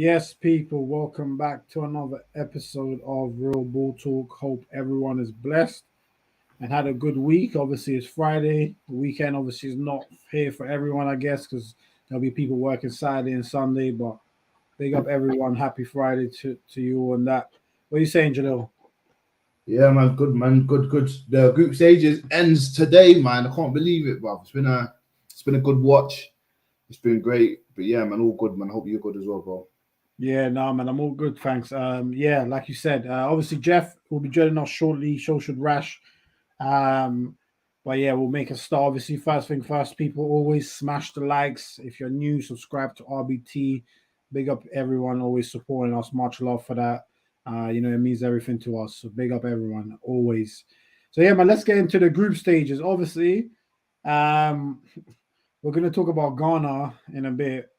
Yes, people, welcome back to another episode of Real Ball Talk. Hope everyone is blessed and had a good week. Obviously, it's Friday. The weekend obviously is not here for everyone, I guess, because there'll be people working Saturday and Sunday. But big up everyone. Happy Friday to you all and that. What are you saying, Jalil? Yeah, man, good, man, good. The group stages ends today, man. I can't believe it, bro. It's been a good watch. It's been great, but yeah, man, all good, man. I hope you're good as well, bro. Yeah, no, man, I'm all good, thanks. Yeah, like you said, obviously Jeff will be joining us shortly. Show should rash. Um, but yeah, we'll make a start. Obviously, first thing first, people always smash the likes. If you're new, subscribe to RBT. Big up everyone always supporting us. Much love for that. It means everything to us. So big up everyone always. So yeah, man, let's get into the group stages. Obviously, um, we're gonna talk about Ghana in a bit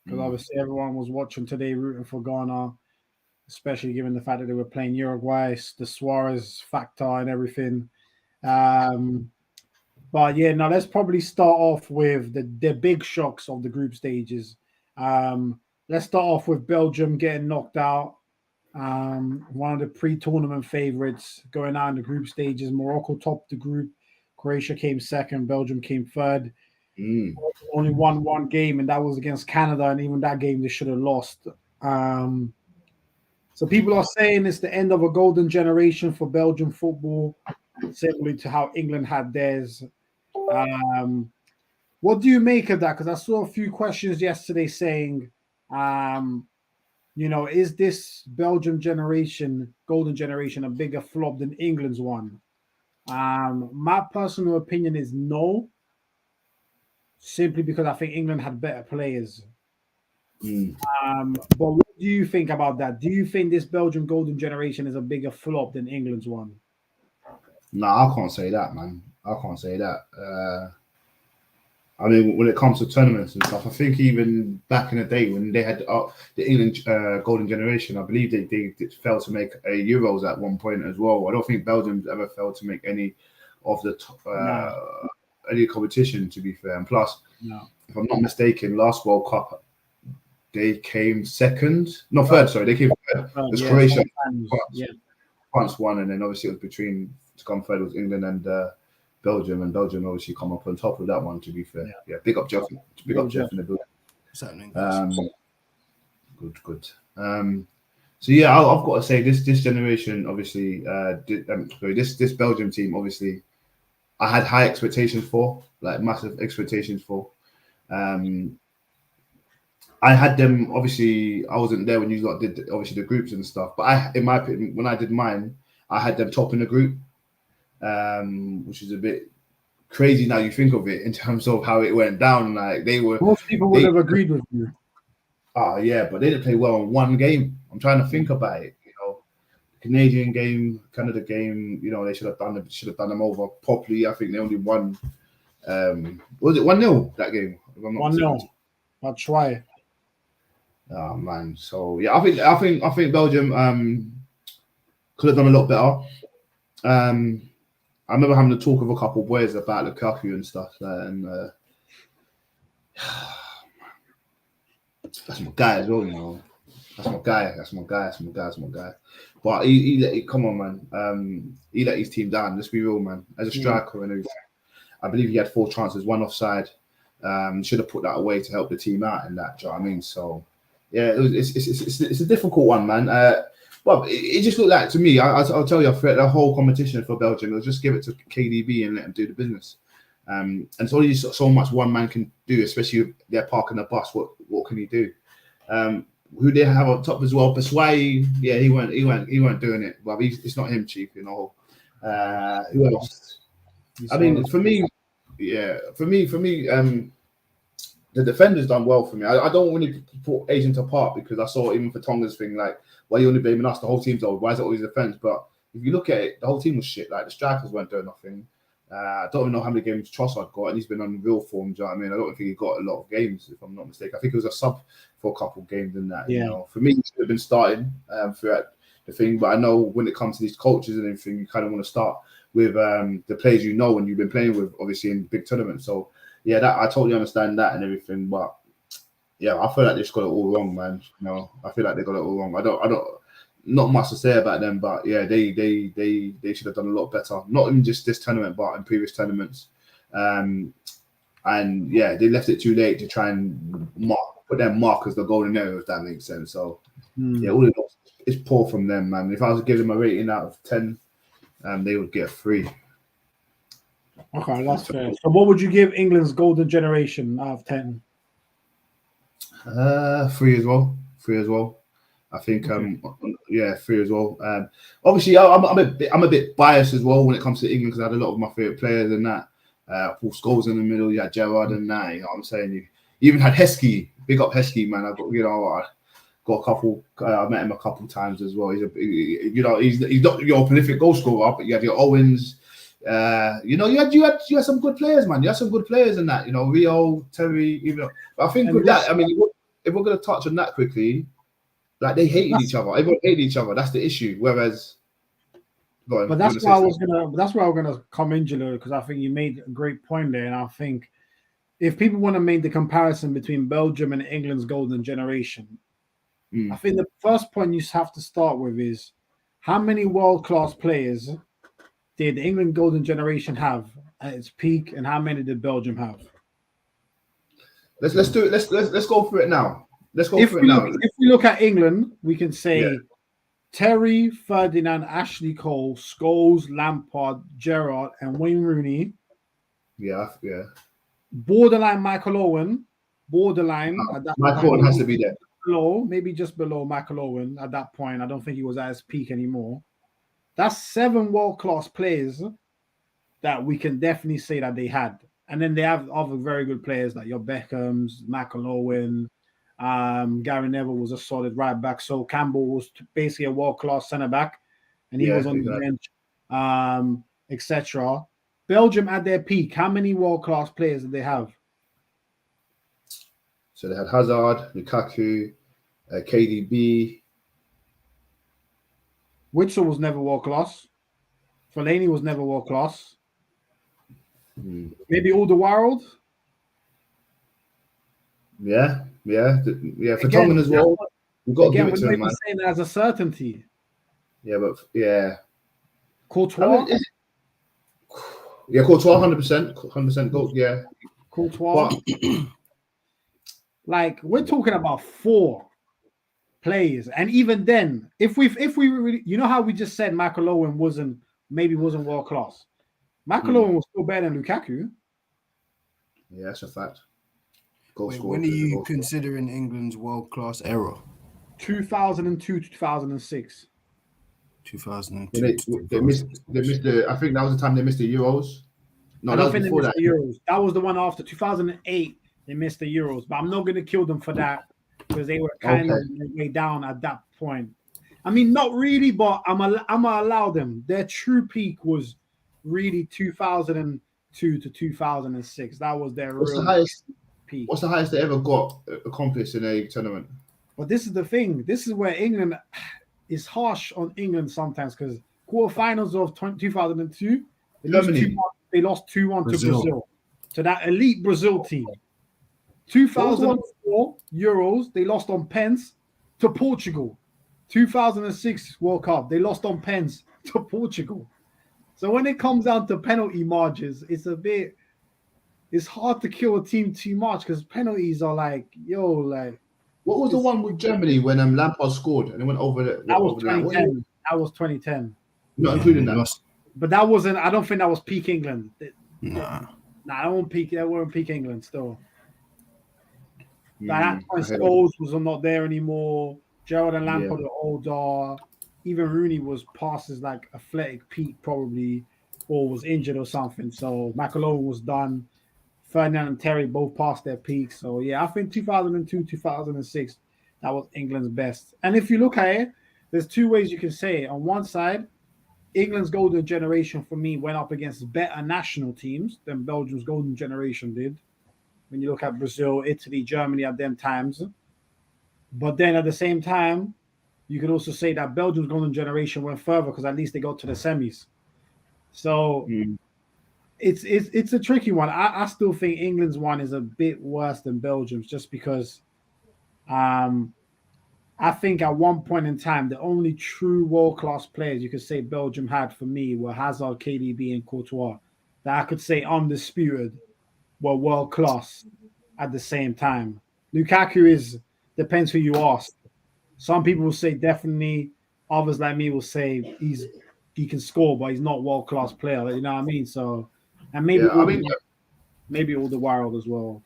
because Mm. obviously everyone was watching today rooting for Ghana, especially given the fact that they were playing Uruguay, the Suarez factor and everything. Um, but yeah, now let's probably start off with the big shocks of the group stages. Let's start off with Belgium getting knocked out. One of the pre-tournament favorites going out in the group stages. Morocco topped the group. Croatia came second. Belgium came third. Mm. Only won one game, and that was against Canada. And even that game, they should have lost. Um, so people are saying it's the end of a golden generation for Belgian football, similarly to how England had theirs. Um, what do you make of that? Because I saw a few questions yesterday saying, um, is this Belgium generation, golden generation, a bigger flop than England's one? My personal opinion is no, simply because I think England had better players. Mm. But what do you think about that? Do you think this Belgium golden generation is a bigger flop than England's one? Nah, I can't say that, man. I can't say that. I mean, when it comes to tournaments and stuff, I think even back in the day when they had the England golden generation, I believe they failed to make a Euros at one point as well. I don't think Belgium's ever failed to make any of the No, any competition, to be fair. And plus, no. if I'm not mistaken, last World Cup they came second, no Third, third. Sorry, they came third. It was yeah, Croatia, sometimes, France. yeah, France won, and then obviously it was between to come third was England and Belgium, and Belgium obviously come up on top of that one. To be fair, yeah. yeah, big up Big Jeff job. in the building. What's happening, guys? Um, good. So yeah, I've got to say this generation obviously this Belgium team obviously I had high expectations for, like massive expectations for. Um, I had them obviously. I wasn't there when you lot did obviously the groups and stuff, but in my opinion, when I did mine, I had them top in the group, which is a bit crazy now you think of it in terms of how it went down. Like Most people would they have agreed with you. yeah, but they didn't play well in one game. I'm trying to think about it. Canadian game, Canada game. They should have done them over properly. I think they only won. Was it 1-0 that game? If I'm not 1-0. mistaken. I'll try. Oh man, so yeah, I think Belgium could have done a lot better. I remember having a talk with a couple of boys about Lukaku and stuff, and that's my guy as well. That's my guy. But come on, man. He let his team down. Let's be real, man. As a Mm. striker and everything, I believe he had 4 chances, 1 offside. Should have put that away to help the team out in that. Do you know what I mean? So yeah, it's a difficult one, man. Well, it just looked like to me. I'll tell you, for the whole competition for Belgium, they'll just give it to KDB and let him do the business. And it's only so much one man can do, especially if they're parking the bus. What can he do? Who they have on top as well? Paswai, yeah, he weren't doing it. Well, it's not him, chief. Who else? You I saw mean, it. for me, the defenders done well for me. I don't really put Asian apart because I saw even for Tonga's thing, like, why are you only blaming us? The whole team's old. Why is it always defense? But if you look at it, the whole team was shit. Like, the strikers weren't doing nothing. I don't even know how many games Trossard got, and he's been on real form. Do you know what I mean? I don't think he got a lot of games, if I'm not mistaken. I think it was a sub for a couple of games in that. Yeah. For me, he should have been starting throughout the thing. But I know when it comes to these coaches and everything, you kind of want to start with the players and you've been playing with, obviously in big tournaments. So yeah, that I totally understand that and everything. But Yeah, I feel like they just got it all wrong, man. I feel like they got it all wrong. I don't, not much to say about them, but yeah, they should have done a lot better. Not in just this tournament, but in previous tournaments. And yeah, they left it too late to try and put their mark as the golden arrow, if that makes sense. So yeah, all it is poor from them, man. If I was to give them a rating out of 10, they would get 3. Okay, that's fair. So what would you give England's golden generation out of 10? 3 as well. 3 as well. I think, yeah, 3 as well. Obviously, I'm a bit biased as well when it comes to England because I had a lot of my favorite players and that. Paul Scholes in the middle, you had Gerrard and that. You know what I'm saying? You even had Heskey. Big up Heskey, man. I got a couple. I met him a couple times as well. He's not your prolific goal scorer, but you had your Owens. You had some good players, man. You had some good players in that. Rio, Terry. But I think with that, I mean, if we're gonna touch on that quickly, like they hated each other. Everyone hated each other. That's the issue. Whereas, but that's why I was gonna come in, Jalil, because I think you made a great point there, and I think if people want to make the comparison between Belgium and England's golden generation, I think the first point you have to start with is how many world-class players did the England golden generation have at its peak, and how many did Belgium have? Let's do it. Let's go through it now. If we look at England, we can say Terry, Ferdinand, Ashley Cole, Scholes, Lampard, Gerrard, and Wayne Rooney. Yeah. Borderline Michael Owen. Michael Owen has to be there. Maybe just below Michael Owen at that point. I don't think he was at his peak anymore. That's 7 world-class players that we can definitely say that they had. And then they have other very good players like your Beckhams, Michael Owen, Gary Neville was a solid right back. So Campbell was basically a world-class centre-back, and he was on the bench, etc. Belgium at their peak, how many world-class players did they have? So they had Hazard, Lukaku, KDB. Witsel was never world-class. Fellaini was never world-class. Maybe Alderweireld? Yeah. For Tongan as well. We've got to give it to him, man. Saying that as a certainty. Yeah, but yeah. Courtois? Courtois, 100% goal. Yeah. Courtois. Like, we're talking about 4 players, and even then, if we really, how we just said Michael Owen wasn't world class. Michael Owen was still better than Lukaku. Yeah, that's a fact. When are you considering England's world class era? 2002 to 2006. 2002. They missed I think that was the time they missed the Euros. No, that was before that. Euros. That was the one after 2008. They missed the Euros, but I'm not going to kill them for that because they were kind of way down at that point. I mean, not really, but I'm gonna allow them. Their true peak was really 2002 to 2006. That was their real peak. What's the highest they ever got accomplished in a tournament? But this is the thing. This is where England is harsh on England sometimes because quarterfinals of 2002, they lost 2-1 to Brazil. To that elite Brazil team. 2004 Euros, they lost on pens to Portugal. 2006 World Cup, they lost on pens to Portugal. So when it comes down to penalty margins, it's hard to kill a team too much because penalties are like. What was the one with Germany when Lampard scored and it went over the? That was 2010. That was 2010. Not including that. But that wasn't. I don't think that was peak England. Nah, that wasn't peak. That wasn't peak England still. That point, Scholes was not there anymore. Gerrard and Lampard are older. Even Rooney was past his athletic peak probably, or was injured or something. So Michael Owen was done. Ferdinand and Terry both passed their peak. So yeah, I think 2002, 2006, that was England's best. And if you look at it, there's 2 ways you can say it. On one side, England's golden generation for me went up against better national teams than Belgium's golden generation did. When you look at Brazil, Italy, Germany at them times. But then at the same time, you could also say that Belgium's golden generation went further because at least they got to the semis. So it's a tricky one. I still think England's one is a bit worse than Belgium's just because I think at one point in time, the only true world-class players you could say Belgium had for me were Hazard, KDB, and Courtois. That I could say undisputed were world-class at the same time. Lukaku depends who you ask. Some people will say definitely. Others like me will say he can score, but he's not world-class player. You know what I mean? So, and maybe all the world as well.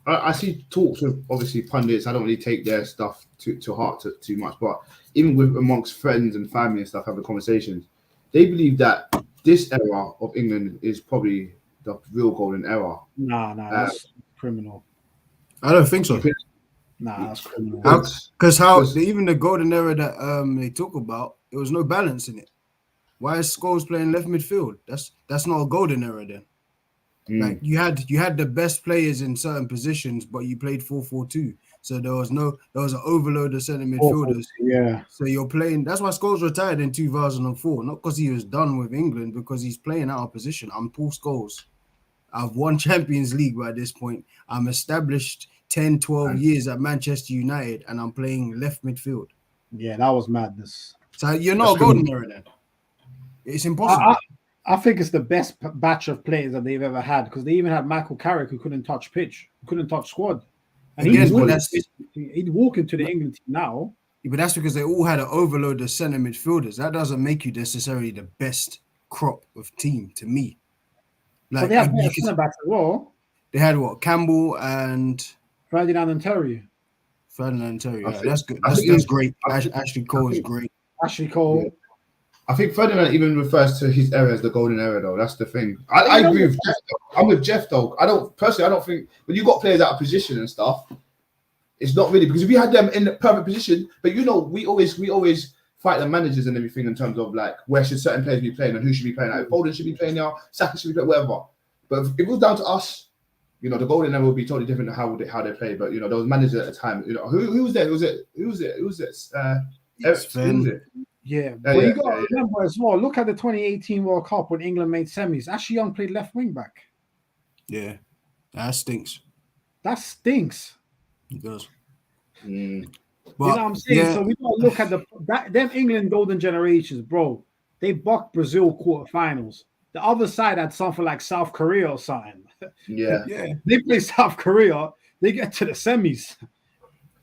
I see talks with obviously pundits. I don't really take their stuff to heart too much, but even with amongst friends and family and stuff, having conversations, they believe that this era of England is probably the real golden era. Nah, that's criminal. I don't think so. Nah, that's criminal. Because even the golden era that they talk about, there was no balance in it. Why is Scholes playing left midfield? That's not a golden era then. Like you had the best players in certain positions, but you played 4-4-2. So there was an overload of centre midfielders. Yeah. So you're playing. That's why Scholes retired in 2004, not because he was done with England, because he's playing out of position. I'm Paul Scholes. I've won Champions League by this point. I'm established 10, 12 years at Manchester United, and I'm playing left midfield. Yeah, that was madness. So you're not a golden era then. It's impossible. I think it's the best batch of players that they've ever had, because they even had Michael Carrick, who couldn't touch pitch, couldn't touch squad. And he'd walk into the England team now. But that's because they all had an overload of centre midfielders. That doesn't make you necessarily the best crop of team to me. Like, but they had centre backs as well. They had what? Campbell and Ferdinand and Terry. Yeah, that's good. That's great. Ashley Cole is great. Ashley Cole. Yeah. I think Ferdinand even refers to his era as the golden era, though. That's the thing. I agree with Jeff. I'm with Jeff, though. I don't think when you got players out of position and stuff, it's not really, because if you had them in the perfect position, but we always fight the managers and everything in terms of like where should certain players be playing and who should be playing. Like Foden should be playing now, Saka should be playing, whatever. But if it was down to us, the golden era would be totally different to how they play. But there was managers at the time. Who was there? Who was it? Sven. Yeah, but you got to remember as well. Look at the 2018 World Cup when England made semis. Ashley Young played left wing back. Yeah, that stinks. It does. But, you know what I'm saying? Yeah. So we got to look at them England golden generations, bro. They bucked Brazil quarterfinals. The other side had something like South Korea or something. Yeah. They play South Korea. They get to the semis.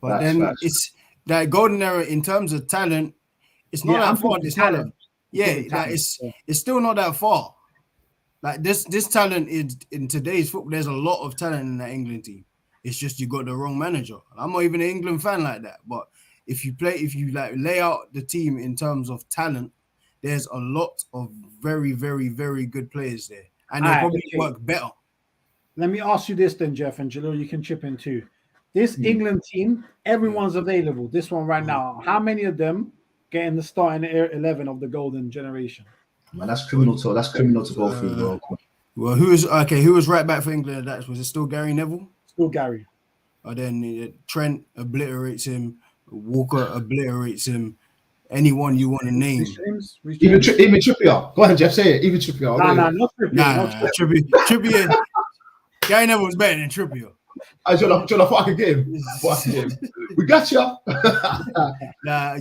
But then it's that golden era in terms of talent. It's not that far. This talent. It's still not that far. Like this talent is in today's football. There's a lot of talent in that England team. It's just you got the wrong manager. I'm not even an England fan like that. But if you lay out the team in terms of talent, there's a lot of very, very, very good players there, and they probably work better. Let me ask you this then, Jeff, and Jalil, you can chip in too. This England team, everyone's available. This one right now. How many of them getting the starting 11 of the golden generation? Man, that's criminal to go through, bro. Well, who was right back for England? Was it still Gary Neville? Still Gary. Then Trent obliterates him. Walker obliterates him. Anyone you want to name. Even Trippier. Go ahead, Jeff. Say it. Even Trippier. Not Trippier. Trippier. Gary Neville was better than Trippier. John, I thought I could get him. We got you.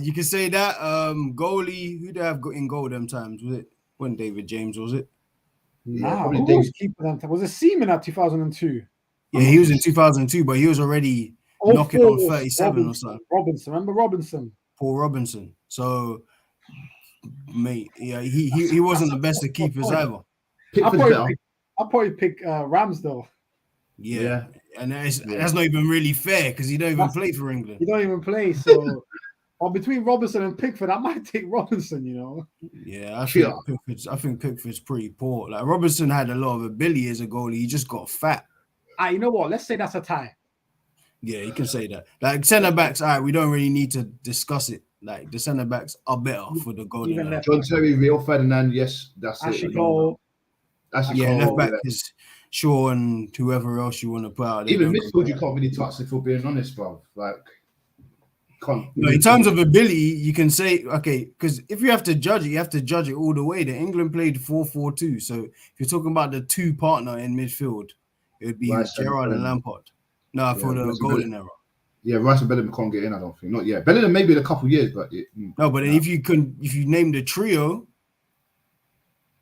You can say that. Goalie, who did I have got in goal them times? Was it when David James, was it? Who was keeper that time? Was it Seaman at 2002? Yeah, he was in 2002, but he was already knocking on 37 or something. Robinson, remember Robinson? Paul Robinson. So, mate, yeah, he wasn't the best of keepers either. I'll probably pick Ramsdale. Yeah. And that's not even really fair because he don't even play for England. He don't even play, so between Robinson and Pickford, I might take Robinson, Yeah, I think Pickford's pretty poor. Like Robinson had a lot of ability as a goalie, he just got fat. You know what? Let's say that's a tie. Yeah, you can say that. Like centre backs, we don't really need to discuss it. Like the centre backs are better for the golden. John Terry, Rio Ferdinand, yes, that's Ashley Cole. Left back is Shaw and whoever else you want to put out. Even midfield, you can't really touch if we're being honest, bro. Like, in terms of ability, you can say because if you have to judge it, you have to judge it all the way. The England played 4-4-2, so if you're talking about the two partner in midfield, it would be Gerrard and Lampard. For the golden era. Yeah, Rice and Bellingham can't get in. I don't think. Not yet. Bellingham maybe in a couple of years, but no. But if you name the trio,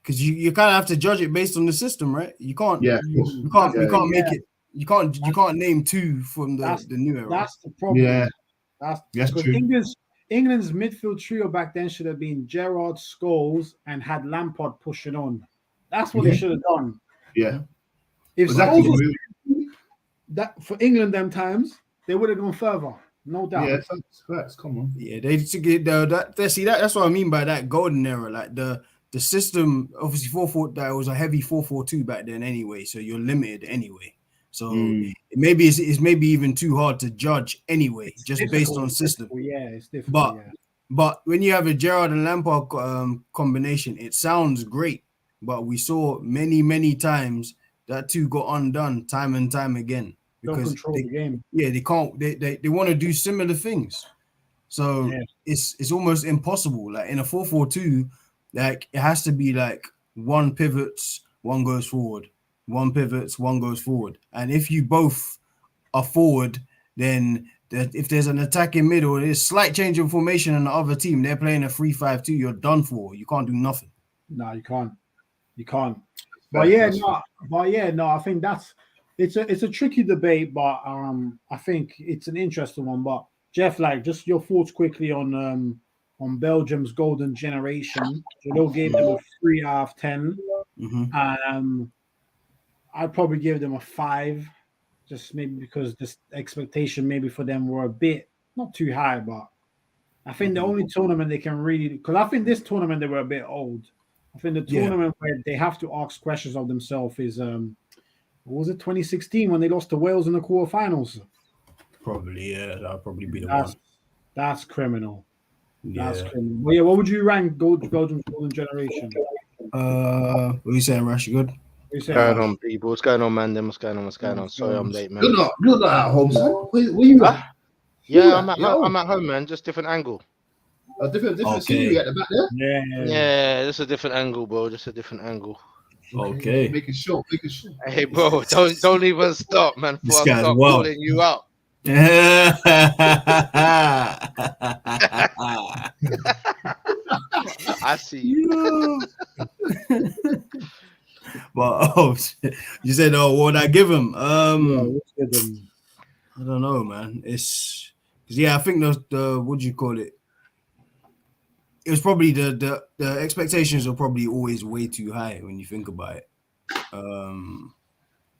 because you kind of have to judge it based on the system, right? You can't. Yeah, you can't make it. You can't name two from the new era. That's the problem. Yeah, that's true. England's midfield trio back then should have been Gerrard, Scholes, and had Lampard pushing on. That's what they should have done. Yeah. If Scholes was that for England them times, they would have gone further, no doubt. Yeah, facts. Come on. Yeah, they get that's what I mean by that golden era. Like the system, obviously 4-4. That was a heavy 4-4-2 back then anyway. So you're limited anyway. So maybe it's maybe even too hard to judge anyway, just based on system. Yeah, it's difficult. But when you have a Gerrard and Lampard combination, it sounds great. But we saw many times that two got undone time and time again because don't control the game. Yeah, they can't. They want to do similar things, so it's almost impossible. Like in a 4-4-2, like it has to be like one pivots, one goes forward, one pivots, one goes forward, and if you both are forward, then if there's an attack in middle, there's slight change in formation on the other team. They're playing a 3-5-2. You're done for. You can't do nothing. No, you can't. But no. I think it's a tricky debate, but I think it's an interesting one. But Jeff, like, just your thoughts quickly on Belgium's golden generation. So they'll give them a 3 out of 10. I'd probably give them a 5, just maybe because this expectation maybe for them were a bit not too high, but I think the only tournament they can really, because I think this tournament they were a bit old. I think the tournament where they have to ask questions of themselves is what was it, 2016 when they lost to Wales in the quarterfinals? Probably, yeah, that'll probably be the one. That's criminal. Yeah. That's criminal. Well, yeah, what would you rank Belgium's golden generation? What are you saying, Rash? You good? What's going on, people? What's going on, mandem? What's going on? Sorry, I'm late, man. You're not at home, son. Where you at? Yeah, I'm at home, man. Just different angle. A different scenery at the back there. Yeah, just a different angle, bro. Just a different angle. Okay. Make it short. Hey, bro, don't even stop, man. Before I start calling you out. I see you. But you said, what would I give him? I don't know, man. It's I think the what do you call it? It was probably the expectations are probably always way too high when you think about it.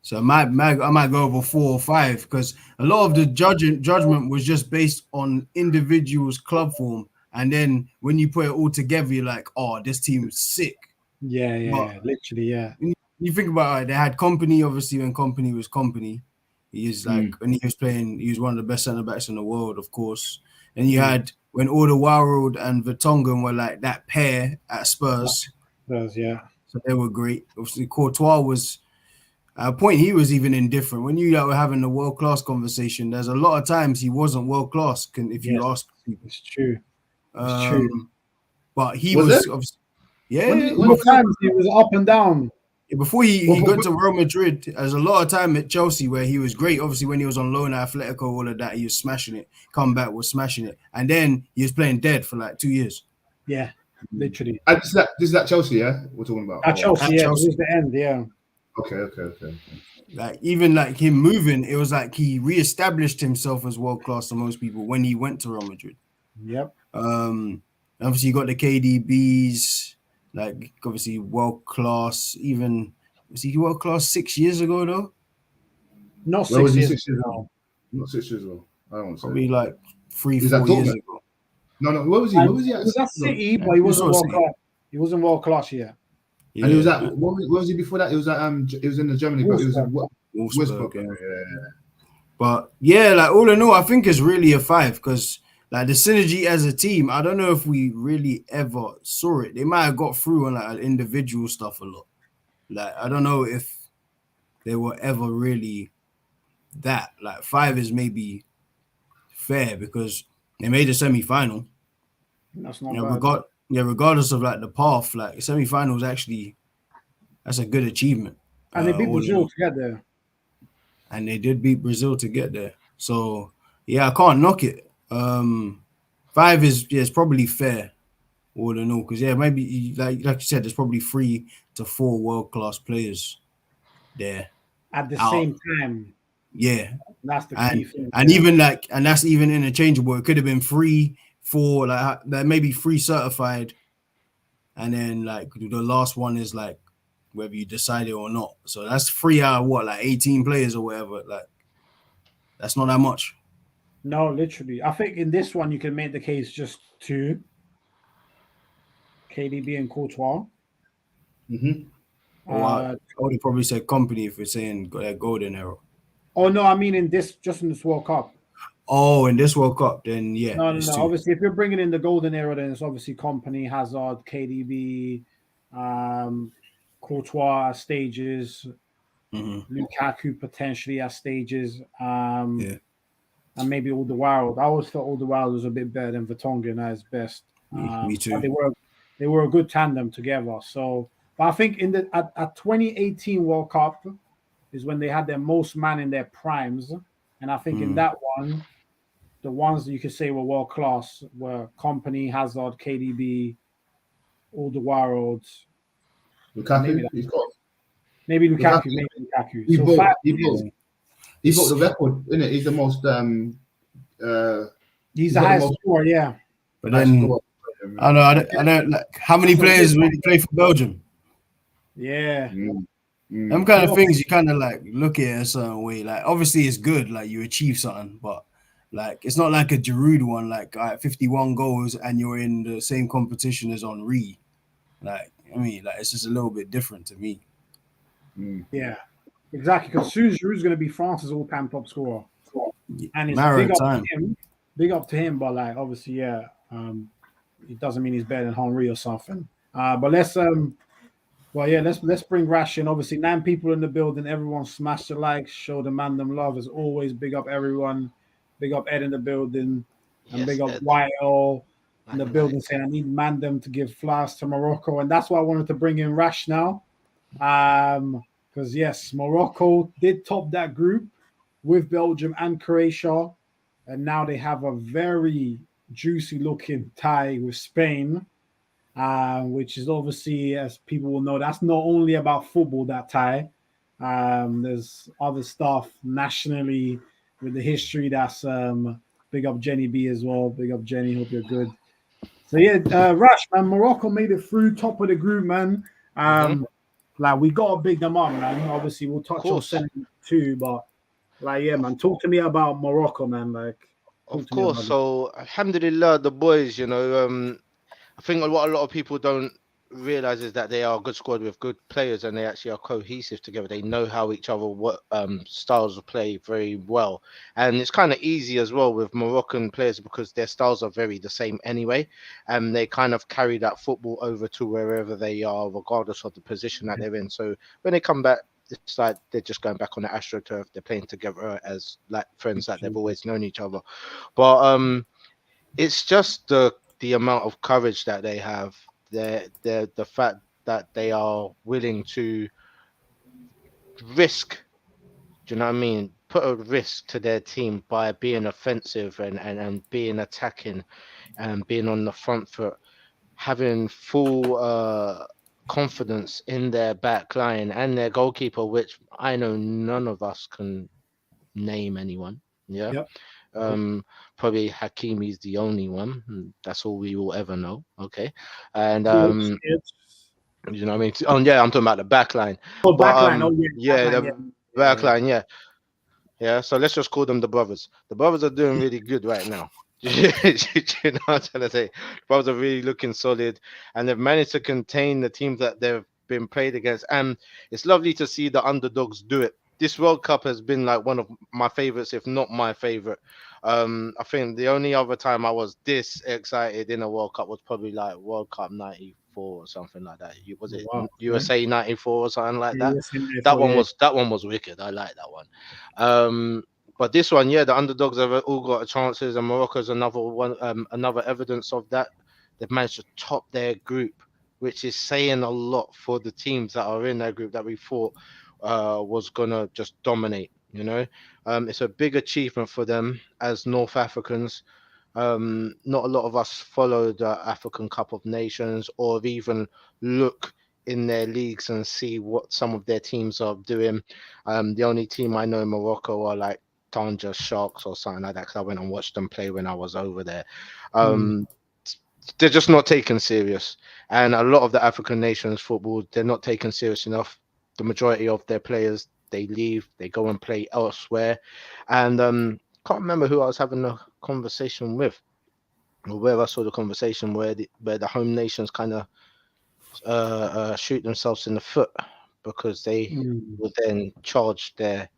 So I might go over 4 or 5 because a lot of the judgment was just based on individuals' club form, and then when you put it all together, you're like, oh, this team is sick. Yeah, literally, yeah. When you think about it, they had Company, obviously, when Company was Company. He is like when he was playing, he was one of the best centre backs in the world, of course. And you had when Alderweireld and Vertonghen were like that pair at Spurs. Yeah. So they were great. Obviously, Courtois was at a point he was even indifferent. When you were having the world class conversation, there's a lot of times he wasn't world class. If you ask people, it's true. It's true. But he was obviously, times he was up and down. Before he got to Real Madrid, there's a lot of time at Chelsea where he was great. Obviously, when he was on loan at Atletico, all of that, he was smashing it. Come back, was smashing it. And then he was playing dead for like 2 years. Yeah, literally. This is that Chelsea, yeah? We're talking about. At Chelsea, This is the end, yeah. Okay. Like, even like him moving, it was like he reestablished himself as world-class to most people when he went to Real Madrid. Yep. Obviously, you got the KDBs. Like, obviously, world-class. Even, was he world-class 6 years ago, though? Not 6 years ago. Not 6 years ago. I don't want to say. Probably like 3-4 years ago. No. Where was he? Where was he at? He was at City, but he wasn't world-class. He wasn't world-class yet. And he was at, where was he before that? It was in the Germany, but it was Wolfsburg. Yeah. But, yeah, like, all in all, I think it's really a 5 because like the synergy as a team, I don't know if we really ever saw it. They might have got through on like individual stuff a lot. Like I don't know if they were ever really that. Like 5 is maybe fair because they made a semi-final. That's not bad. Regardless of like the path, like semi-finals actually, that's a good achievement. And they beat Brazil to get there. And they did beat Brazil to get there. So Yeah, I can't knock it. 5 is probably fair, all in all, because maybe like you said, there's probably 3 to 4 world-class players there at the out. same time. Yeah, That's the key thing. And even and that's even interchangeable. It could have been 3, 4, like maybe 3 certified, and then like the last one is like whether you decide it or not. So that's 3 out of what, like 18 players or whatever. Like that's not that much. No, literally. I think in this one you can make the case just 2, KDB and Courtois. Mm-hmm. I would have probably said company if we're saying that golden era. Oh no, I mean in this World Cup. Oh, in this World Cup, then yeah. No. Obviously, if you're bringing in the golden era, then it's obviously company, Hazard, KDB, Courtois stages, Lukaku potentially at stages, and maybe Alderweireld. I always thought Alderweireld was a bit better than Vertonghen at his best. Me too. But they were a good tandem together. So, but I think at 2018 World Cup is when they had their most man in their primes, and I think in that one, the ones that you could say were world class were Company, Hazard, KDB, Alderweireld. Lukaku, maybe Lukaku. He So broke the record, isn't it? He's the most. He's the highest scorer, yeah. But then I don't like how many players really play for Belgium. Yeah. Them kind of things you kind of like look at it a certain way. Like obviously it's good, like you achieve something, but like it's not like a Giroud one, like 51 goals and you're in the same competition as Henry. Like I mean, like it's just a little bit different to me. Yeah, exactly. Because soon Giroud's going to be France's all-time top scorer, and it's big up to him. But like obviously, yeah, it doesn't mean he's better than Henry or something. But let's bring Rash in. Obviously, 9 people in the building. Everyone smash the likes, show the mandem love. As always, big up everyone. Big up Ed in the building, and big up YL in the building saying I need mandem to give flowers to Morocco, and that's why I wanted to bring in Rash now. Because yes, Morocco did top that group with Belgium and Croatia, and now they have a very juicy looking tie with Spain, which is obviously, as people will know, that's not only about football, that tie. There's other stuff nationally with the history. That's big up Jenny B as well. Big up Jenny, hope you're good. So yeah, Rash, man, Morocco made it through top of the group, man. Like we gotta big them up, man. Obviously, we'll touch on Senegal too, but like, yeah, man, talk to me about Morocco, man. Like, of course. So, alhamdulillah, the boys, you know, I think what a lot of people don't realize is that they are a good squad with good players, and they actually are cohesive together. They know how each other styles of play very well, and it's kind of easy as well with Moroccan players because their styles are very the same anyway, and they kind of carry that football over to wherever they are, regardless of the position that they're in. So when they come back, it's like they're just going back on the AstroTurf. They're playing together as like friends that they've always known each other, but it's just the amount of courage that they have. The fact that they are willing to risk, do you know what I mean? Put a risk to their team by being offensive and being attacking and being on the front foot, having full confidence in their back line and their goalkeeper, which I know none of us can name anyone. Yeah. Yep. Probably Hakimi's the only one. That's all we will ever know. Okay. And you know what I mean? Oh yeah, I'm talking about the back line. Oh, back line. Back line, yeah. Yeah. So let's just call them the brothers. The brothers are doing really good right now. You know what I'm trying to say? The brothers are really looking solid, and they've managed to contain the teams that they've been played against. And it's lovely to see the underdogs do it. This World Cup has been like one of my favorites, if not my favorite. I think the only other time I was this excited in a World Cup was probably like World Cup '94 or something like that. Was it USA '94 or something like that? That one was wicked. I like that one. But this one, yeah, the underdogs have all got chances, and Morocco's another one, another evidence of that. They've managed to top their group, which is saying a lot for the teams that are in their group that we thought was gonna just dominate. It's a big achievement for them as North Africans. Not a lot of us follow the African Cup of Nations or even look in their leagues and see what some of their teams are doing. The only team I know in Morocco are like Tanja Sharks or something like that, because I went and watched them play when I was over there. They're just not taken serious. And a lot of the African nations football, they're not taken serious enough. The majority of their players, they leave, they go and play elsewhere. And can't remember who I was having a conversation with, or where I saw the conversation where the home nations kind of shoot themselves in the foot, because they will then charge their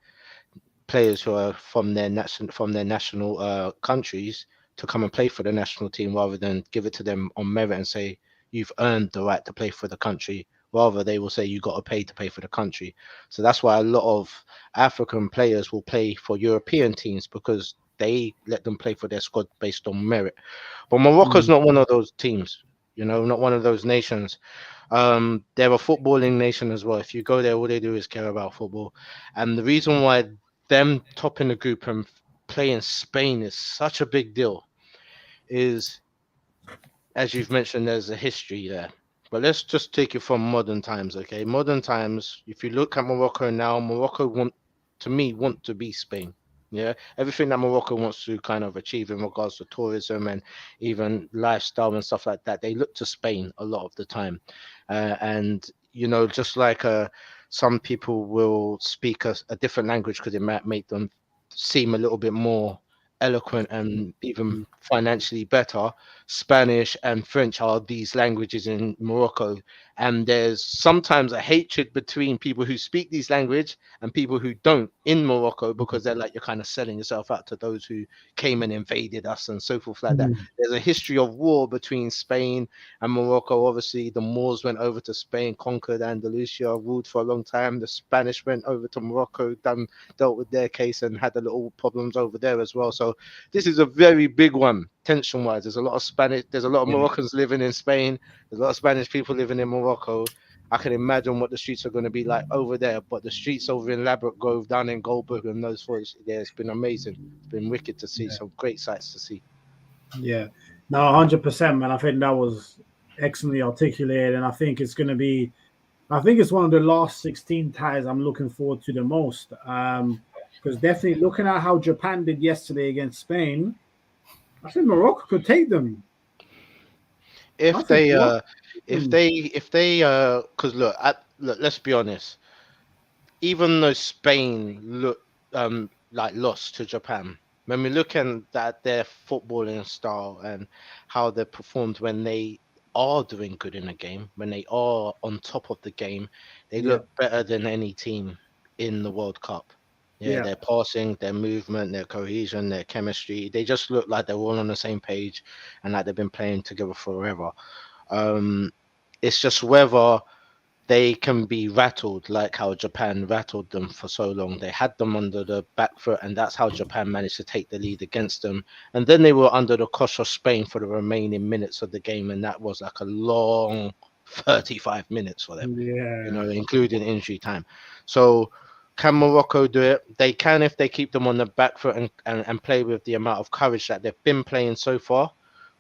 players who are from their national countries to come and play for the national team, rather than give it to them on merit and say you've earned the right to play for the country. Rather, they will say you got to pay for the country. So that's why a lot of African players will play for European teams, because they let them play for their squad based on merit. But Morocco's not one of those teams, not one of those nations. They're a footballing nation as well. If you go there, all they do is care about football. And the reason why them topping the group and playing Spain is such a big deal is, as you've mentioned, there's a history there. But let's just take it from modern times, okay? Modern times, if you look at Morocco now, Morocco want to be Spain. Yeah, everything that Morocco wants to kind of achieve in regards to tourism and even lifestyle and stuff like that, they look to Spain a lot of the time. And just like some people will speak a different language because it might make them seem a little bit more eloquent and even financially better. Spanish and French are these languages in Morocco, and there's sometimes a hatred between people who speak these language and people who don't in Morocco, because they're like, you're kind of selling yourself out to those who came and invaded us and so forth like that. There's a history of war between Spain and Morocco. Obviously, the Moors went over to Spain, conquered Andalusia, ruled for a long time. The Spanish went over to Morocco, dealt with their case and had a little problems over there as well. So this is a very big one, tension-wise. There's a lot of Moroccans living in Spain. There's a lot of Spanish people living in Morocco. I can imagine what the streets are going to be like over there. But the streets over in Ladbroke Grove, down in Goldberg and those sorts, it's been amazing. It's been wicked to see. Some great sights to see. Yeah, no, 100%, man. I think that was excellently articulated, and I think it's one of the last 16 ties I'm looking forward to the most. Because definitely looking at how Japan did yesterday against Spain, I think Morocco could take them. Because look, let's be honest. Even though Spain like lost to Japan, when we look at their footballing style and how they performed when they are doing good in a game, when they are on top of the game, they look better than any team in the World Cup. Yeah, their passing, their movement, their cohesion, their chemistry, they just look like they're all on the same page and like they've been playing together forever. It's just whether they can be rattled like how Japan rattled them for so long. They had them under the back foot, and that's how Japan managed to take the lead against them. And then they were under the cosh of Spain for the remaining minutes of the game, and that was like a long 35 minutes for them, including injury time. So can Morocco do it? They can if they keep them on the back foot and play with the amount of courage that they've been playing so far.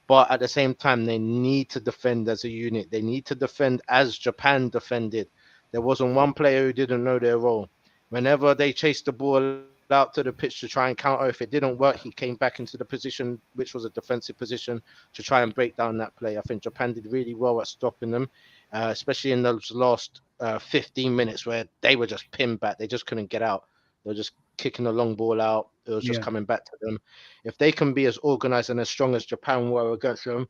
But at the same time, they need to defend as a unit. They need to defend as Japan defended. There wasn't one player who didn't know their role. Whenever they chased the ball out to the pitch to try and counter, if it didn't work, he came back into the position, which was a defensive position, to try and break down that play. I think Japan did really well at stopping them, especially in those last 15 minutes where they were just pinned back. They just couldn't get out. They were just kicking the long ball out. It was just coming back to them. If they can be as organized and as strong as Japan were against them,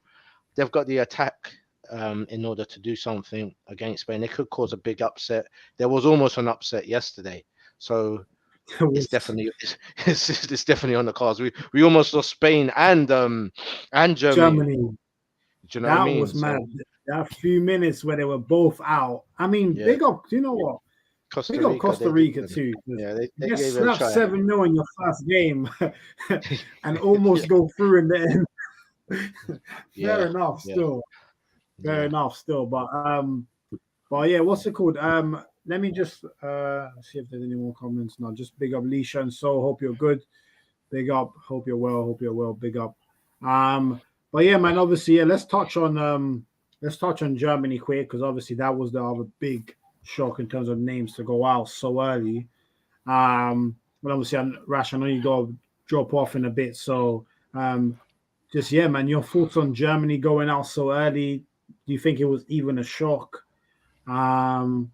they've got the attack in order to do something against Spain. They could cause a big upset. There was almost an upset yesterday. So it's definitely on the cards. We almost lost Spain and Germany. Do you know what I mean? That was mad. That few minutes where they were both out. I mean, they got, you know what? They got Costa Rica too. They slapped 7-0 in your first game and almost go through in the end. Fair enough, still. But yeah, what's it called? let me just see if there's any more comments. No, just big up Leisha and So. Hope you're good. Big up. Hope you're well. Hope you're well. Big up. But yeah, man. Obviously, yeah. Let's touch on Germany quick, because obviously that was the other big shock in terms of names to go out so early. But obviously, Rash, I know you got to drop off in a bit. So, just yeah, man. Your thoughts on Germany going out so early? Do you think it was even a shock? And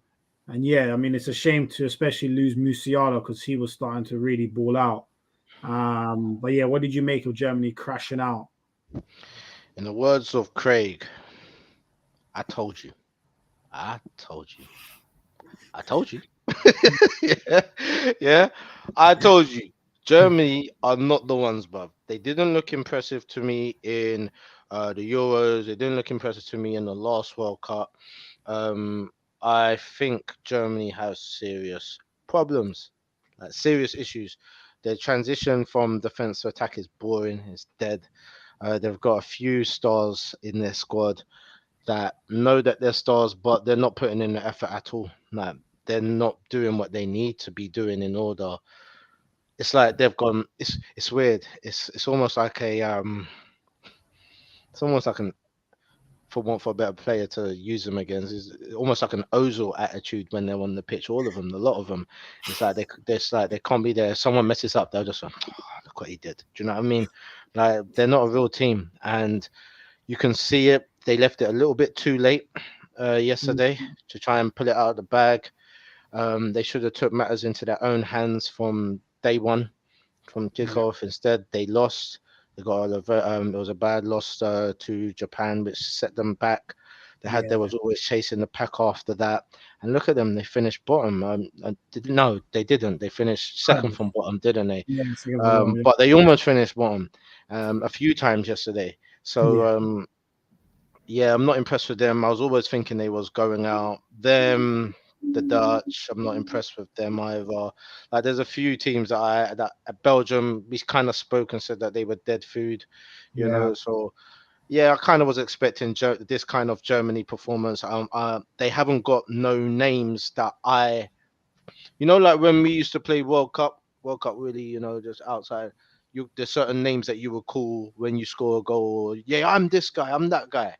yeah, I mean, it's a shame to especially lose Musiala, because he was starting to really ball out. But yeah, what did you make of Germany crashing out? In the words of Craig, I told you. I told you. I told you. yeah, I told you. Germany are not the ones, bruv. They didn't look impressive to me in the Euros. They didn't look impressive to me in the last World Cup. I think Germany has serious problems, like serious issues. Their transition from defense to attack is boring. It's dead. They've got a few stars in their squad that know that they're stars, but they're not putting in the effort at all. Like, they're not doing what they need to be doing in order. It's like they've gone. It's weird. It's almost like it's almost like for a better player to use them against, is almost like an Ozil attitude when they're on the pitch. All of them, a lot of them. It's like they can't be there. If someone messes up, they'll just go, oh, look what he did. Do you know what I mean? Like, they're not a real team, and you can see it. They left it a little bit too late yesterday to try and pull it out of the bag. They should have took matters into their own hands from day one, from kickoff. Instead, they lost. They got it was a bad loss to Japan, which set them back. They was always chasing the pack after that. And look at them, they finished bottom. No, they didn't. They finished second from bottom, didn't they? Yeah, but they almost finished bottom a few times yesterday. So I'm not impressed with them. I was always thinking they was going out. The Dutch, I'm not impressed with them either. Like, there's a few teams that at Belgium, we kind of spoke and said that they were dead food, you know. So yeah, I kind of was expecting this kind of Germany performance. They haven't got no names that like when we used to play World Cup really, you know, just outside. There's certain names that you would call when you score a goal. Yeah, I'm this guy, I'm that guy.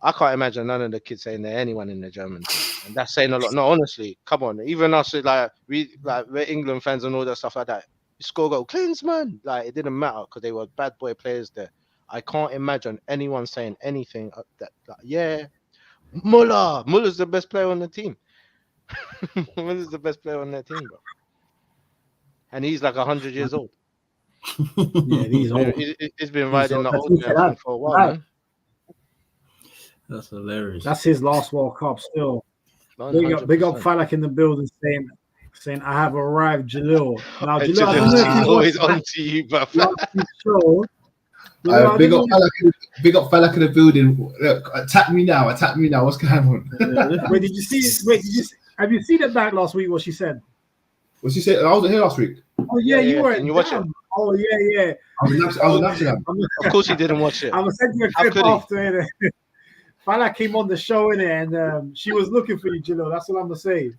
I can't imagine none of the kids saying they're anyone in the German team. And that's saying a lot. No, honestly, come on. Even us, we're England fans and all that stuff like that. You score a goal, Klinsmann. Like, it didn't matter because they were bad boy players there. I can't imagine anyone saying anything Muller's the best player on the team. Muller's the best player on their team, bro. And he's like 100 years old. He's been riding the old man for a while, man. That's hilarious. That's his last World Cup still. Big up Falak in the building saying I have arrived, Jalil. Now Jalil, always on to you, but big up Falak in the building. Look, attack me now. What's going on? Wait, did you see? Have you seen it back last week? What she said? What she said? I wasn't here last week. Oh yeah, you were. Can you watch it? Oh yeah. I was in Amsterdam. Of course, he didn't watch it. I was sending you a clip after it. Fala came on the show in it, and she was looking for you, Gillo. That's what I'm gonna say.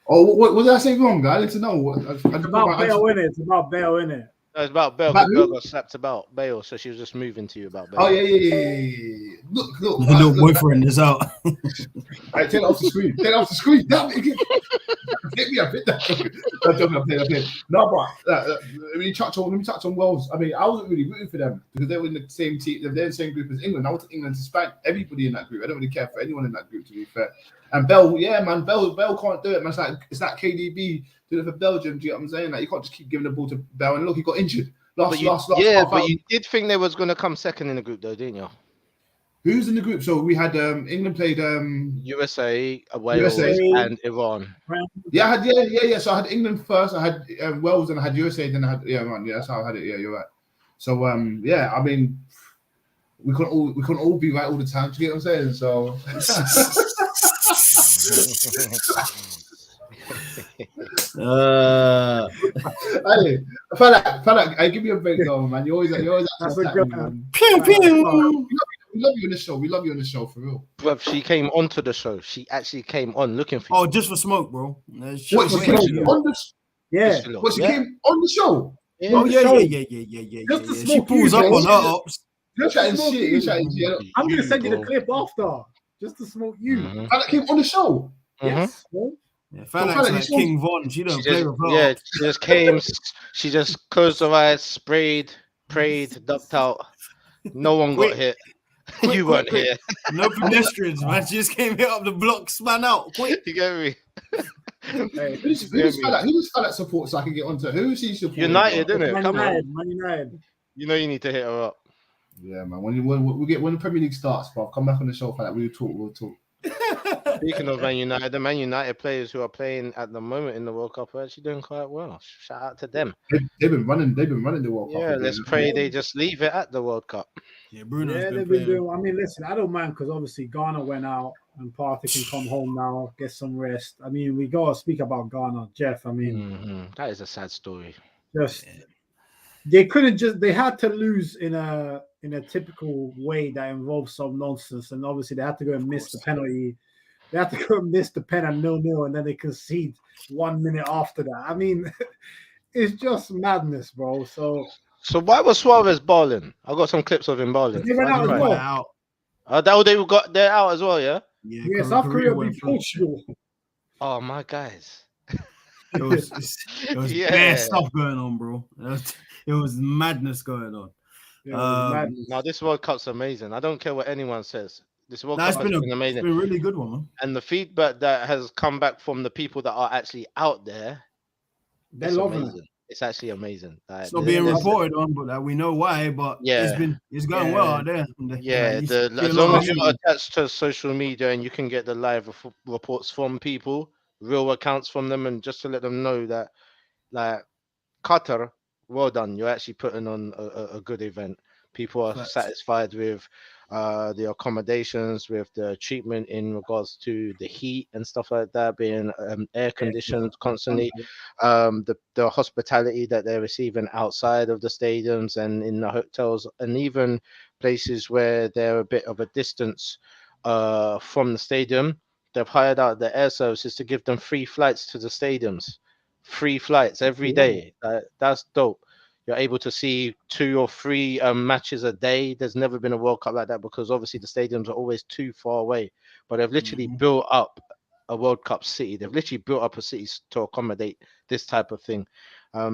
Oh, what did I say wrong? I need to know. It's about Bale in it. It's about Bale in it. No, it's about Bale. Bale got slapped about Bale, so she was just moving to you about Bale. Oh yeah. Look. Your little boyfriend is out. Take it off the screen. Damn it. Take me a bit. I'm playing. No, but let me touch on Wales. I mean, I wasn't really rooting for them because they were in the same team. They're in the same group as England. I wanted England to spank everybody in that group. I don't really care for anyone in that group, to be fair. And Bell can't do it, man. It's like KDB doing it for Belgium. Do you know what I'm saying? Like, you can't just keep giving the ball to Bell. And look, he got injured. But you did think they was going to come second in the group, though, didn't you? Who's in the group? So we had England played USA, Wales, and Iran. Yeah. So I had England first. I had Wales, and I had USA. Then I had that's how I had it. Yeah, you're right. So I mean, we couldn't all be right all the time. Do you get what I'm saying? So. Fella, I give you a break, though, man. You always. That's a good one. We love you on the show. We love you on the show for real. Bruv, she came onto the show. She actually came on looking for you. Oh, just for smoke, bro. What, she came on the Yeah. What, she came on the show? Yeah. Oh, yeah. Just to She smoke pulls you, up bro. on her ops. You're chatting shit. You're chatting shit. I'm gonna send you the bro. clip after, just to smoke you. Mhm. That came on the show. Yes, bro. Yeah, Fanax like King Von. She don't play with her. Yeah, she just came. She just closed her eyes, sprayed, prayed, ducked out. No one got hit. You weren't here. No pedestrians, man. She just came hit up the block, span out. Quick. You get me? Hey, who's Fanax support so I can get onto? Who's he supporting? United, isn't it? Man Come United, on. Man United. You know you need to hit her up. Yeah, man. When the Premier League starts, bro, come back on the show for that. We'll talk. Speaking of Man United, the Man United players who are playing at the moment in the World Cup are actually doing quite well. Shout out to them. They've been running the World Cup. Yeah, let's pray they just leave it at the World Cup. Yeah, Bruno's They've been doing. I mean, listen, I don't mind because obviously Ghana went out and Partey can come home now, get some rest. I mean, we gotta speak about Ghana, Jeff. I mean, That is a sad story. They had to lose in a typical way that involves some nonsense, and obviously they had to go and miss the penalty. They had to go and miss the pen at 0-0, and then they concede 1 minute after that. I mean, it's just madness, bro. So why was Suarez balling? I got some clips of him balling. They went out as well. They're out as well, yeah? Yeah, South Korea beat Portugal. Oh, my guys. It was bad stuff going on, bro. It was madness going on. Now, this World Cup's amazing. I don't care what anyone says. This World Cup has been amazing. It's been a really good one, man. And the feedback that has come back from the people that are actually out there, they're loving it. It's actually amazing. It's not being reported on, but we know why. But it's going well out there. Yeah, as long as you're attached to social media and you can get the live reports from people, real accounts from them, and just to let them know that, like, Qatar, well done. You're actually putting on a good event. People are satisfied with the accommodations, with the treatment in regards to the heat and stuff like that, being air conditioned constantly, the hospitality that they're receiving outside of the stadiums and in the hotels, and even places where they're a bit of a distance from the stadium. They've hired out the air services to give them free flights to the stadiums, free flights every day. That's dope. You're able to see 2 or 3 matches a day. There's never been a World Cup like that because obviously the stadiums are always too far away. But they've literally built up a World Cup city. They've literally built up a city to accommodate this type of thing.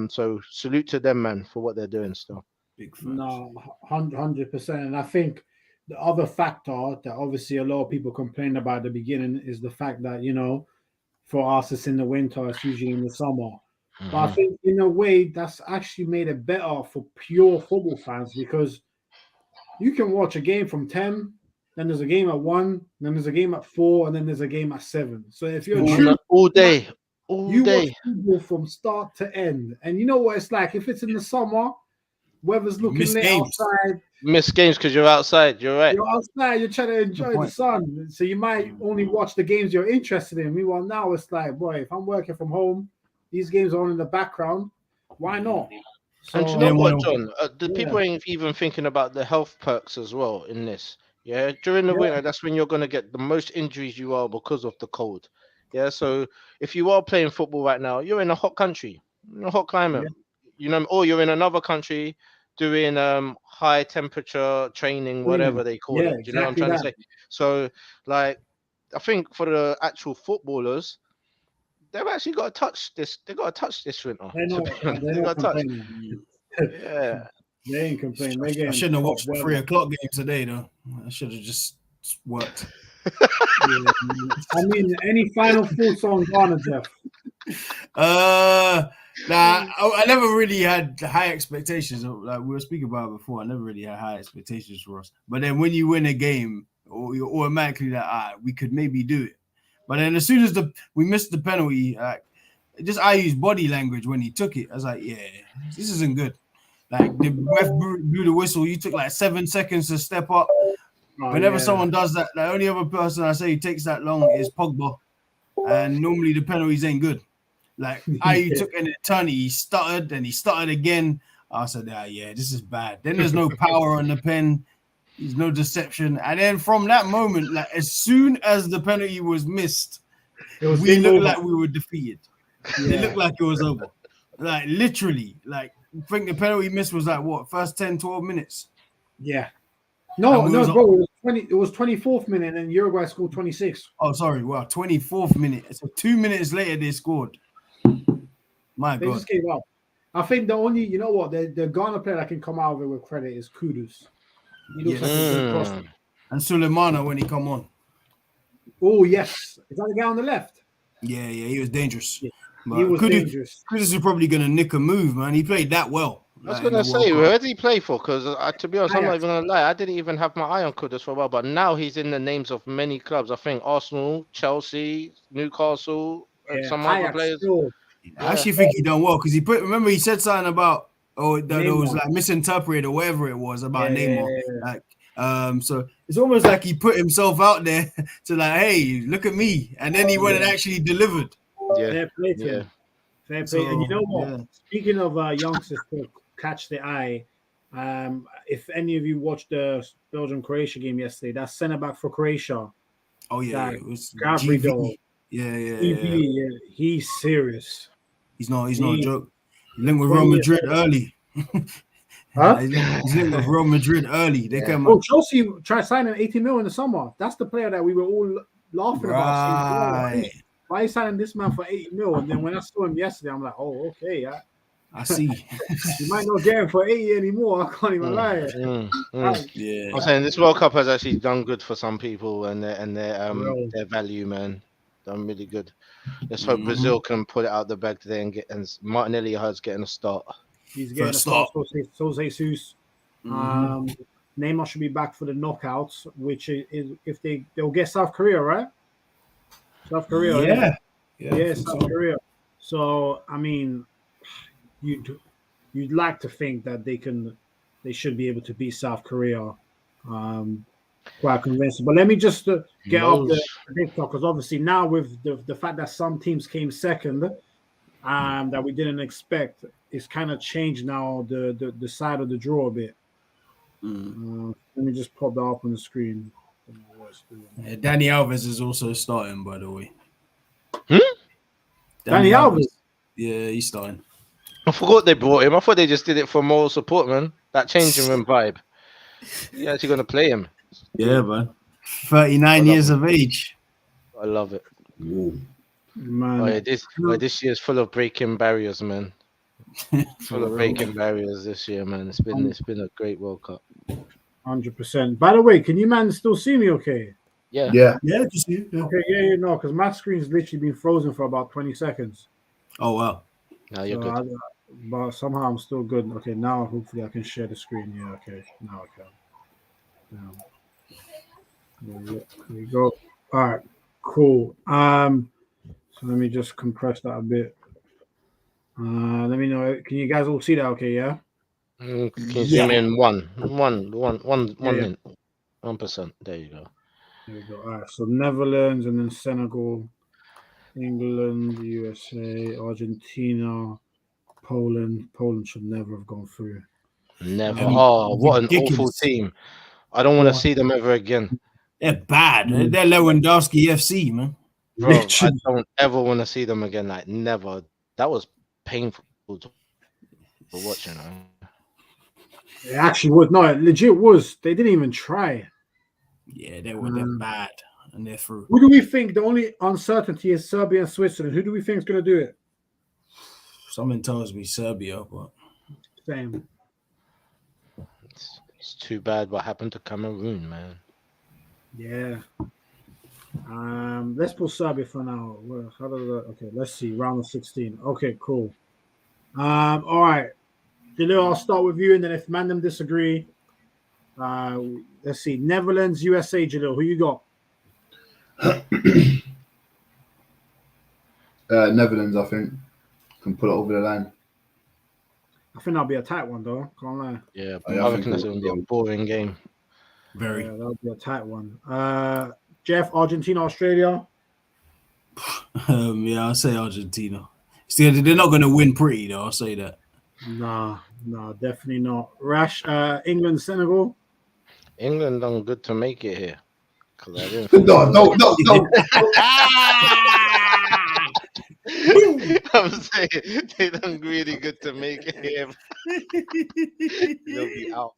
So salute to them, man, for what they're doing still. Big facts. No, 100%. And I think the other factor that obviously a lot of people complained about at the beginning is the fact that, for us, it's in the winter, it's usually in the summer. But I think in a way that's actually made it better for pure football fans because you can watch a game from 10, then there's a game at 1, then there's a game at 4, and then there's a game at 7. So if you're all day, watch football from start to end. And you know what it's like if it's in the summer, weather's looking lit outside. Miss games because you're outside. You're right. You're outside. You're trying to enjoy the sun, so you might only watch the games you're interested in. Meanwhile, now it's like, boy, if I'm working from home. These games are on in the background. Why not? So, and you know what, John? The people ain't even thinking about the health perks as well in this. Yeah, during the winter, that's when you're going to get the most injuries you are because of the cold. Yeah, so if you are playing football right now, you're in a hot country, in a hot climate, or you're in another country doing high temperature training, whatever they call it. Do you know what I'm trying to say? So, like, I think for the actual footballers, they've actually got to touch this. They got to touch this winter. They got to touch. Yeah, they ain't complaining. I shouldn't have watched the 3 o'clock game today, though. I should have just worked. I mean, any final thoughts on Ghana, Jeff? I never really had high expectations. Like we were speaking about before, I never really had high expectations for us. But then when you win a game, you're automatically like, we could maybe do it. But then as soon as we missed the penalty, I used body language when he took it. I was like, yeah, this isn't good. Like the ref blew the whistle. You took like 7 seconds to step up. Whenever someone does that, the only other person I say who takes that long is Pogba. And normally the penalties ain't good. Like I took an eternity, he stuttered and he stuttered again. I said, yeah, this is bad. Then there's no power on the pen. There's no deception. And then from that moment, like as soon as the penalty was missed, we looked like we were defeated. Yeah. It looked like it was over. Like literally, like I think the penalty miss was like what, first 10, 12 minutes. Yeah. No, bro, it was 24th minute and Uruguay scored 26. Oh, sorry. Wow, 24th minute. So 2 minutes later they scored. My they God. Just gave up. I think the only, you know what, the Ghana player that can come out of it with credit is Kudus. He looks like a good prospect. And Suleimana when he come on. Oh, yes. Is that the guy on the left? Yeah, he was dangerous. Yeah. He was dangerous. Kudus is probably going to nick a move, man. He played that well. I was going to say, where did he play for? Because to be honest, I'm not even going to lie. I didn't even have my eye on Kudus for a while, but now he's in the names of many clubs. I think Arsenal, Chelsea, Newcastle, some other players. I actually think he done well because remember he said something about that it was like misinterpreted or whatever it was about Neymar. Like so it's almost like he put himself out there to like, hey, look at me, and then he went and actually delivered. Fair play to him. Fair play. And you know what? Speaking of youngsters to catch the eye, if any of you watched the Belgium-Croatia game yesterday, that centre back for Croatia. Oh yeah, it was Gabriel. Yeah. He's serious. He's not a joke. He linked with Real Madrid early. Huh? He's linked with Real Madrid early. They came. Oh, Chelsea tried signing 80 mil in the summer. That's the player that we were all laughing about. Why are you signing this man for 80 mil? And then when I saw him yesterday, I'm like, oh, okay. I see. You might not get him for 80 anymore. I can't even lie. Yeah. I'm saying this World Cup has actually done good for some people and their value, man. Done really good. Let's hope Brazil can put it out the bag today and Martinelli has getting a start. He's getting a start. So Jesus. Neymar should be back for the knockouts, which is if they'll get South Korea, right? South Korea. Yeah, South Korea. So I mean, you'd like to think that they should be able to beat South Korea. Quite convincing. But let me just get off the TikTok because obviously now with the fact that some teams came second that we didn't expect, it's kind of changed now the side of the draw a bit. Let me just pop that up on the screen. Danny Alves is also starting, by the way. Danny Alves? Yeah, he's starting. I forgot they brought him. I thought they just did it for moral support, man. That changing room vibe. You're actually going to play him. Yeah, man. 39 years of age. I love it. Ooh. Man. Oh, yeah, this year's full of breaking barriers, man. Full of breaking barriers this year, man. It's been a great World Cup. 100%. By the way, can you man still see me okay? Yeah. Just see. Yeah. Okay, no, because my screen's literally been frozen for about 20 seconds. Oh, wow. No, you're good. But somehow I'm still good. Okay, now hopefully I can share the screen. Yeah, okay. Now I can. There we go. All right, cool. So let me just compress that a bit. Let me know. Can you guys all see that? Okay, yeah. Can you zoom in 1%? There you go. There we go. All right. So Netherlands and then Senegal, England, USA, Argentina, Poland. Poland should never have gone through. Never. What an awful team. I don't want to see them ever again. They're bad. They're Lewandowski FC, man. Bro, I don't ever want to see them again. Like, never. That was painful to watch, you know. It actually was. No, it legit was. They didn't even try. Yeah, they're bad. And they're through. Who do we think the only uncertainty is Serbia and Switzerland? Who do we think is going to do it? Something tells me Serbia, but same. It's too bad what happened to Cameroon, man. Yeah. Let's put Serbia for now. Okay, let's see. Round of 16. Okay, cool. All right. Jalil, I'll start with you, and then if Mandem disagree, let's see. Netherlands, USA, Jalil. Who you got? Netherlands, I think, can pull it over the line. I think that'll be a tight one, though. Can't lie. Yeah, I reckon that's going to be a boring game. Very. Yeah, that'll be a tight one. Jeff, Argentina, Australia. Yeah, I'll say Argentina. See, they're not going to win pretty, though. I'll say that. Nah, definitely not. Rash, England, Senegal. England done good to make it here. Because I didn't think No. I'm saying they done really good to make it here. They'll be out.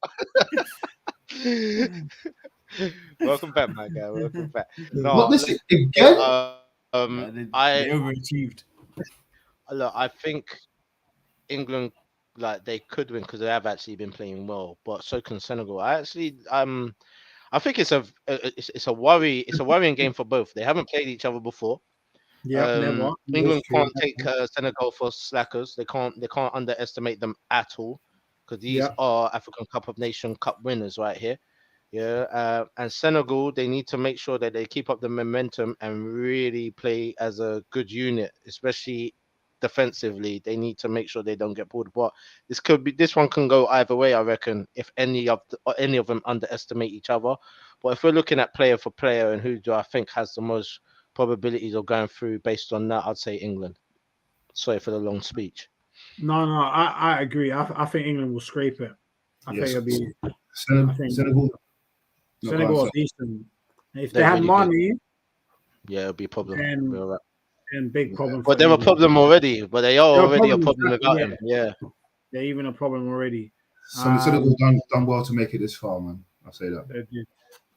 Welcome back, my guy. Welcome back. No, Listen, again. They overachieved. Look, I think England, like, they could win because they have actually been playing well, but so can Senegal. I think it's a worrying game for both. They haven't played each other before. Yeah, never. England can't take Senegal for slackers. They can't underestimate them at all because these are African Cup of Nations Cup winners right here. Yeah, and Senegal, they need to make sure that they keep up the momentum and really play as a good unit, especially defensively. They need to make sure they don't get pulled apart. This one can go either way, I reckon, if any of them underestimate each other. But if we're looking at player for player and who do I think has the most probabilities of going through based on that, I'd say England. Sorry for the long speech. No, I agree. I think England will scrape it. I think it'll be Senegal is decent. If they had money, yeah, it'll be a problem. And big problem. But they're a problem already. But they are already a problem without him. Yeah, they're even a problem already. Senegal done well to make it this far, man. I'll say that. They did.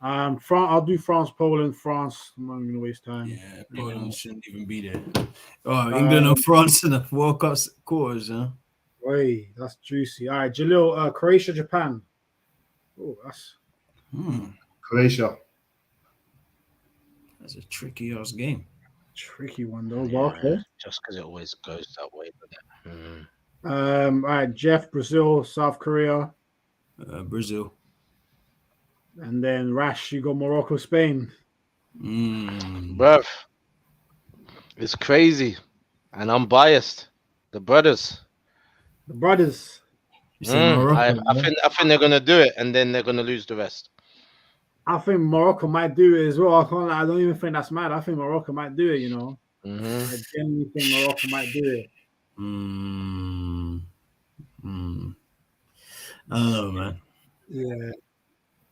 I'll do France, Poland, France. I'm not going to waste time. Yeah, Poland shouldn't even be there. Oh, England and France in the World Cup quarters, huh? Wait, that's juicy. All right, Jalil, Croatia, Japan. Oh, that's Croatia. That's a tricky ass game. Tricky one though. Yeah, okay. Just because it always goes that way. All right, Jeff, Brazil, South Korea. Brazil. And then Rash, you got Morocco, Spain. Bruv, it's crazy. And I'm biased. The brothers. I think they're gonna do it, and then they're gonna lose the rest. I think Morocco might do it as well. I don't even think that's mad. I think Morocco might do it. I genuinely think Morocco might do it. I don't know, man. Yeah,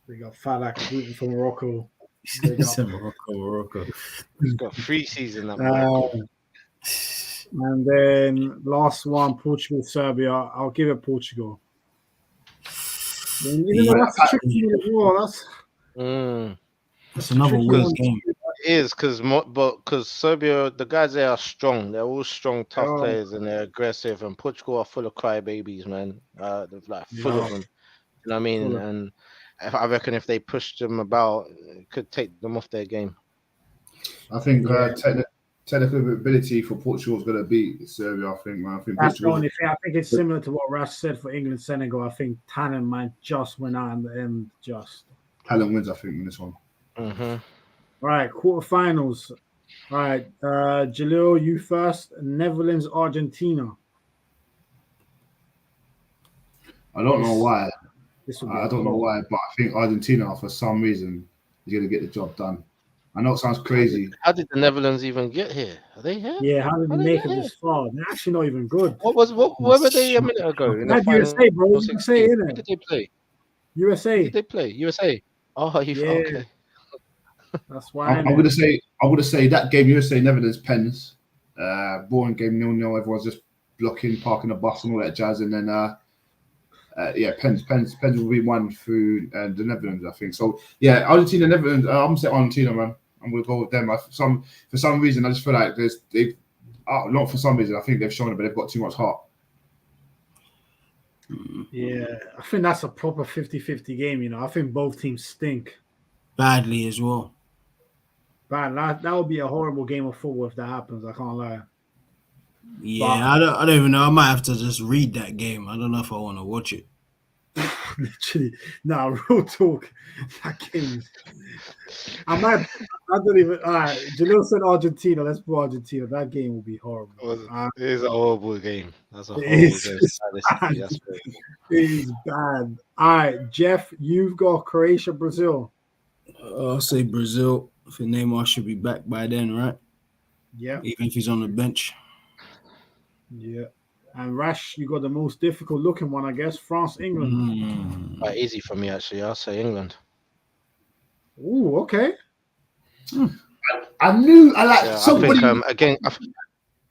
we got Falak rooting for Morocco. Morocco. He's got 3 seasons. And then last one, Portugal, Serbia. I'll give it Portugal. That's a tricky one as well. That's another weird game. It is because Serbia, the guys there are strong. They're all strong, tough players, and they're aggressive. And Portugal are full of crybabies, man. They're like full of them. You know what I mean? And I reckon if they pushed them about, it could take them off their game. I think technical ability for Portugal is going to beat Serbia. I think that's Portugal. The only thing. I think it's similar to what Rash said for England, Senegal. I think talent might just win out in the end. Talent wins, I think, in this one. All right, quarterfinals. All right, Jalil, you first. Netherlands, Argentina. I don't know why. I don't know why, but I think Argentina, for some reason, is going to get the job done. I know it sounds crazy. How did the Netherlands even get here? Are they here? Yeah, how did they make it this far? They're actually not even good. Where were they a minute ago? USA, bro. USA, innit? Who did they play? USA. Who did they play? USA. Oh, okay. That's why I'm gonna say that game, USA Netherlands, pens. Boring game, 0-0. Everyone's just blocking, parking the bus and all that jazz, and then pens will be won through the Netherlands, I think. So yeah, Argentina, Netherlands. I'm gonna say Argentina, man. I'm gonna go with them. For some reason, I just feel like not for some reason. I think they've shown it, but they've got too much heart. Yeah, I think that's a proper 50-50 game. I think both teams stink badly as well. That would be a horrible game of football if that happens. I can't lie. Yeah, I don't even know. I might have to just read that game. I don't know if I want to watch it. Literally, real talk. That game. I don't even. All right, Jalil said Argentina. Let's put Argentina. That game will be horrible. It is a horrible game. That's a horrible game. It is bad. All right, Jeff, you've got Croatia, Brazil. I'll say Brazil. I think Neymar should be back by then, right? Yeah. Even if he's on the bench. Yeah. And Rash, you got the most difficult looking one, I guess. France, England. Quite easy for me, actually. I'll say England. Ooh, okay. I knew I like somebody.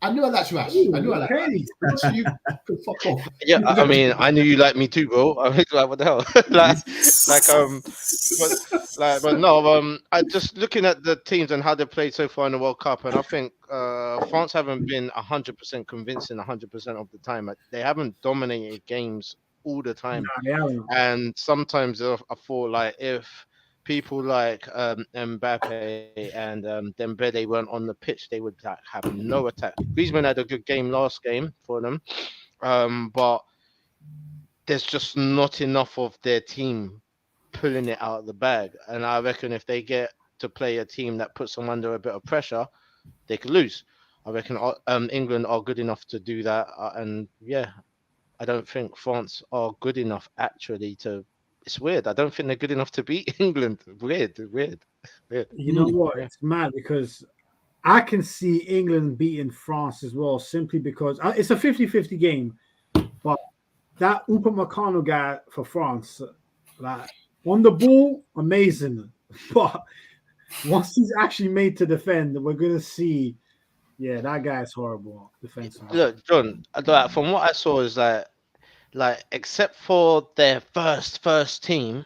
I knew I liked Rash. I knew I liked Rash. So you can fuck off. Yeah, I mean, I knew you liked me too, bro. I was like, what the hell? But no, I just looking at the teams and how they played so far in the World Cup, and I think France haven't been 100% convincing 100% of the time. They haven't dominated games all the time, and sometimes I thought like if people like Mbappe and Dembele weren't on the pitch, they would have no attack. Griezmann had a good game last game for them, but there's just not enough of their team pulling it out of the bag. And I reckon if they get to play a team that puts them under a bit of pressure, they could lose. I reckon England are good enough to do that. And yeah, I don't think France are good enough actually to. It's weird. I don't think they're good enough to beat England. Weird. You know what? It's mad because I can see England beating France as well, simply because it's a 50-50 game. But that Upamecano guy for France, like on the ball, amazing. But once he's actually made to defend, we're gonna see. Yeah, that guy is horrible defensively. Look, John, from what I saw is like except for their first team,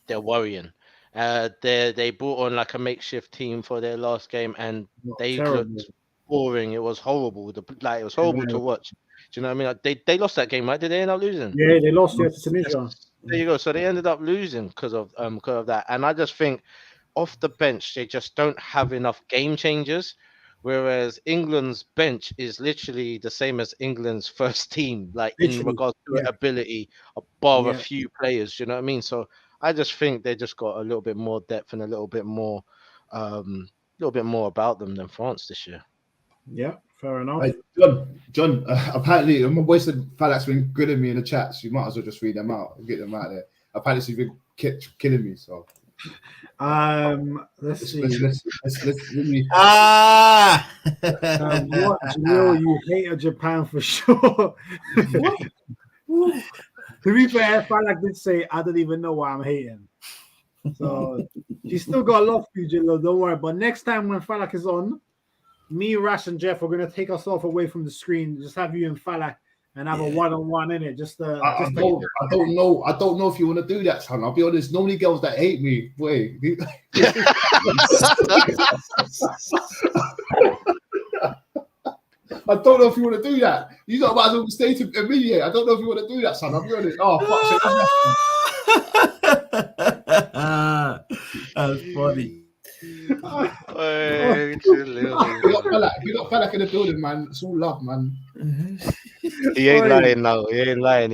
they're worrying. They brought on like a makeshift team for their last game, and they looked boring. It was horrible. It was horrible to watch. Do you know what I mean? Like they lost that game, right? Did they end up losing? Yeah, they lost to Tunisia. There you go. So they ended up losing because of that. And I just think off the bench they just don't have enough game changers. Whereas England's bench is literally the same as England's first team, like in regards to ability, bar a few players. You know what I mean? So I just think they just got a little bit more depth and a little bit more about them than France this year. Yeah, fair enough. John, apparently my boy said Falak's been grilling me in the chat, so you might as well just read them out and get them out there. Apparently she's been killing me, so let's see. Let's what, Jamil, you hate Japan for sure. To be fair, Falak did say I don't even know why I'm hating. So she's still got love for you, Jamil, don't worry. But next time when Falak is on, me, Rash, and Jeff, we're gonna take ourselves away from the screen, just have you and Falak and have a one-on-one in it. I don't know if you want to do that, son. I'll be honest. Normally, girls that hate me, boy. I don't know if you want to do that. You don't might as well stay to immediate. I don't know if you want to do that, son. I'll be honest. Oh fuck! That's funny. You got Falak in the building, man. It's all love, man. He ain't lying now. He ain't lying.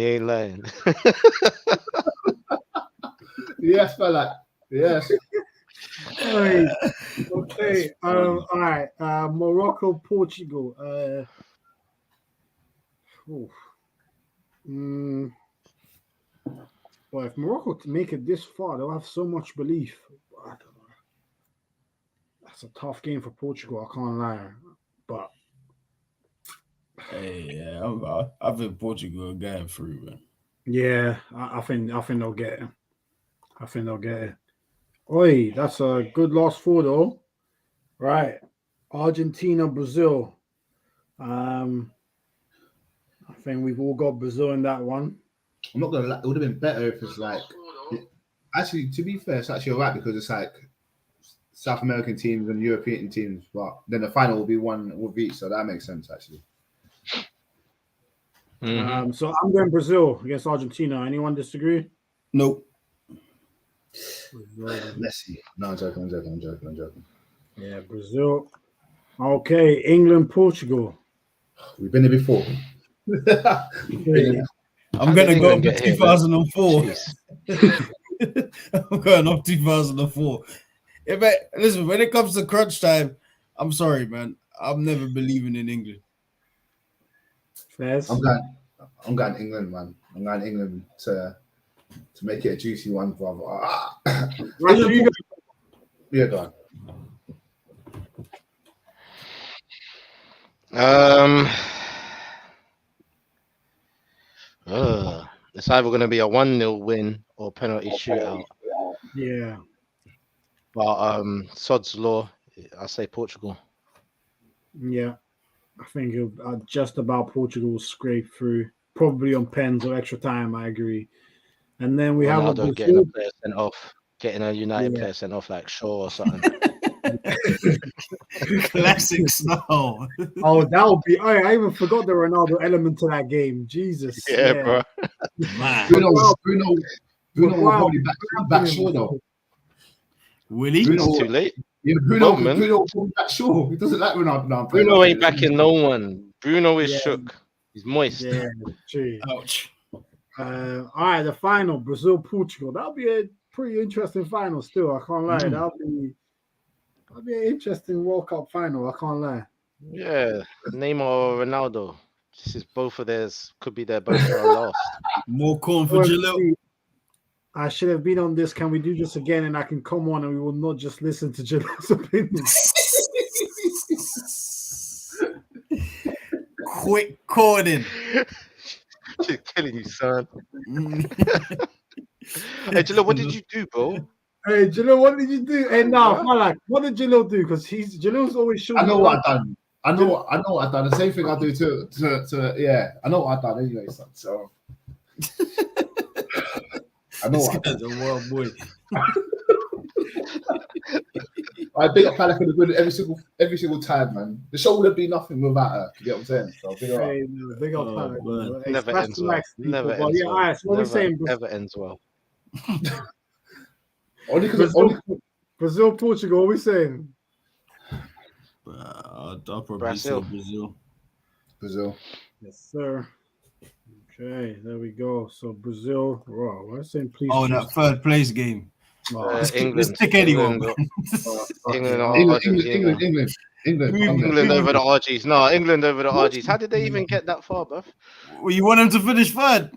Yes, Falak. Yes. Okay. All right. Morocco, Portugal. Well, if Morocco to make it this far, they'll have so much belief. I don't know. That's a tough game for Portugal. I can't lie, but I think Portugal are getting through, man. Yeah, I think they'll get it. Oi, that's a good last four though. Right, Argentina, Brazil. I think we've all got Brazil in that one. I'm not gonna lie, it would have been better if it's like. Actually, to be fair, it's actually alright because it's like South American teams and European teams, but then the final will be one with each, so that makes sense actually. Mm-hmm. So I'm going Brazil against Argentina. Anyone disagree? Nope. Let's see. No, I'm joking. Yeah, Brazil. Okay, England, Portugal. We've been there before. I'm going to go up to 2004. I'm going up 2004. Listen, when it comes to crunch time, I'm sorry, man. I'm never believing in England. Fairs? I'm going England, man. I'm going England to make it a juicy one, brother. Yeah, go on. It's either going to be a 1-0 win or penalty shootout. Yeah. But Sod's law, I say Portugal. Yeah. I think just about Portugal will scrape through, probably on pens or extra time. I agree. And then we have Ronaldo getting a player sent off, getting a United player sent off like Shaw or something. Classic snow. Oh, that would be. I even forgot the Ronaldo element to that game. Jesus. Yeah, bro. Man. Bruno will probably back Shaw though. Willie? It's too late. Yeah, Bruno man. will probably back Shaw. He doesn't like Ronaldo. Bruno ain't backing no one. Bruno is shook. He's moist. Yeah, true. Ouch. All right, the final, Brazil-Portugal. That'll be a pretty interesting final still. I can't lie. That'll be an interesting World Cup final. I can't lie. Yeah, Neymar or Ronaldo. This is both of theirs. Could be their both their last. More corn for Jalil. I should have been on this. Can we do this again? And I can come on and we will not just listen to Jalil's opinions. Quick cording. She's killing you, son. Hey, Jalil, what did you do, bro? Hey, Jalil, what did you do? Hey, no, what did Jalil do? Because Jalil's always showing. I know what I've done. I know what I've done. The same thing I do to yeah. I know what I've done anyway, son. So I know what I've done. A wild boy. I big up Palace for the good every single time, man. The show would have been nothing without her. You get what I'm saying? So big up. Hey, big up Palace. Never ends well. Never ends well. Yeah, all right, so what are we saying? Never ends well. Only because Brazil, Portugal. What are we saying? I'll probably say Brazil. Yes, sir. Okay, there we go. So Brazil. Wow, why am I saying please? Oh, that third place game. England. Let's pick anyone. England over the RGs. No, England over the RGs. How did they even get that far, bruv? Well, you want them to finish third?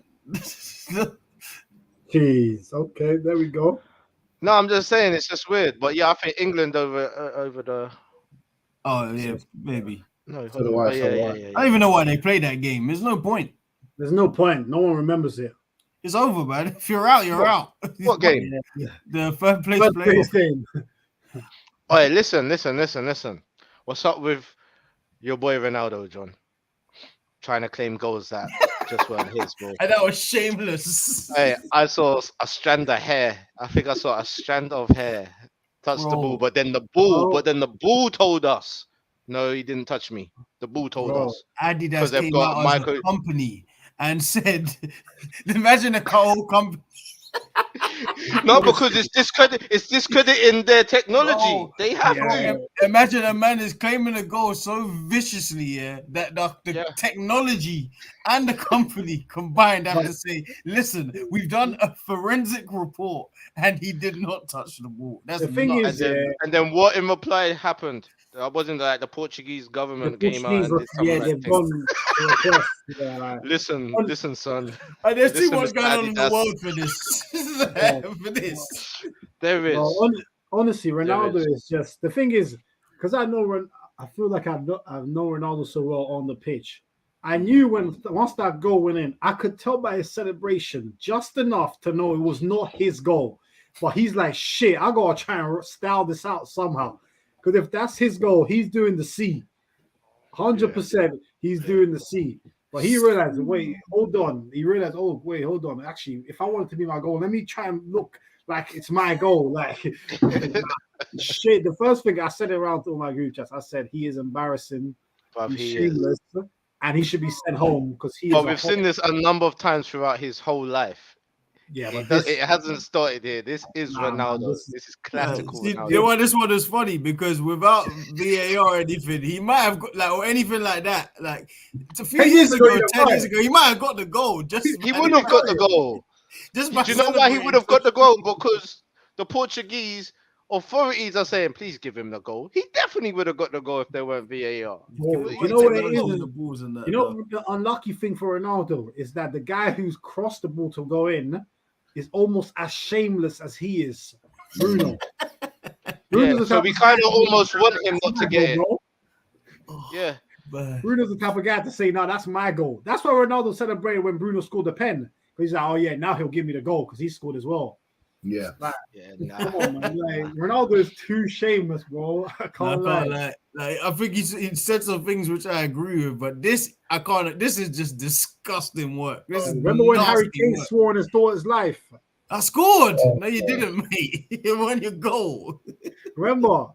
Jeez. Okay, there we go. No, I'm just saying it's just weird. But yeah, I think England over the. Oh yeah, maybe. No, So do I. I don't even know why they played that game. There's no point. There's no point. No one remembers it. It's over, man. If you're out, you're out. What game? The third place game. Oh, hey, listen. What's up with your boy Ronaldo, John? Trying to claim goals that just weren't his, bro. And that was shameless. Hey, I saw a strand of hair. I think I saw a strand of hair touch the ball, but then the ball told us. No, he didn't touch me. The ball told us. Adidas came out as a company and said, imagine a whole company. No, because it's discrediting their technology. They have to. Imagine a man is claiming a goal so viciously, that the technology and the company combined have to say, listen, we've done a forensic report and he did not touch the ball. That's the thing is, and then what in reply happened? I wasn't like the Portuguese government came out and did they've gone. Listen, son. And there's too much going on in the world for this. There is. Well, honestly, Ronaldo is just the thing is because I feel like I've known Ronaldo so well on the pitch. I knew once that goal went in, I could tell by his celebration just enough to know it was not his goal. But he's like, shit, I gotta try and style this out somehow. Because if that's his goal, he's doing the C. 100% he's doing the C. But he realized, wait, hold on. He realized, oh, wait, hold on. Actually, if I want it to be my goal, let me try and look like it's my goal. Like, shit. The first thing I said around all my group chats, I said, he is embarrassing. He's shameless. And he should be sent home because he is. But we've seen this a number of times throughout his whole life. Yeah, but it hasn't started here. This is Ronaldo. Man, this is classical. You know what? This one is funny because without VAR or anything, he might have got or anything like that. Like it's a few years ago, 10 years ago, he might have got the goal. He would have got the goal. Do you know why he would have got the goal? Because the Portuguese authorities are saying, please give him the goal. He definitely would have got the goal if there weren't VAR. You know what it is? You know the unlucky thing for Ronaldo is that the guy who's crossed the ball to go in is almost as shameless as he is. Bruno. So we kind of almost want him not to get it. Yeah. Bruno's the type of guy to say, no, that's my goal. That's why Ronaldo celebrated when Bruno scored the pen. He's like, oh yeah, now he'll give me the goal because he scored as well. Yeah. Like, nah. come on, man. Like, Ronaldo is too shameless, bro. I can't lie. Like, I think he said some things which I agree with, but this I can't. This is just disgusting work. This is remember when Harry Kane work. swore on his daughter's life? I scored. No, you didn't, mate. You won your goal. Remember,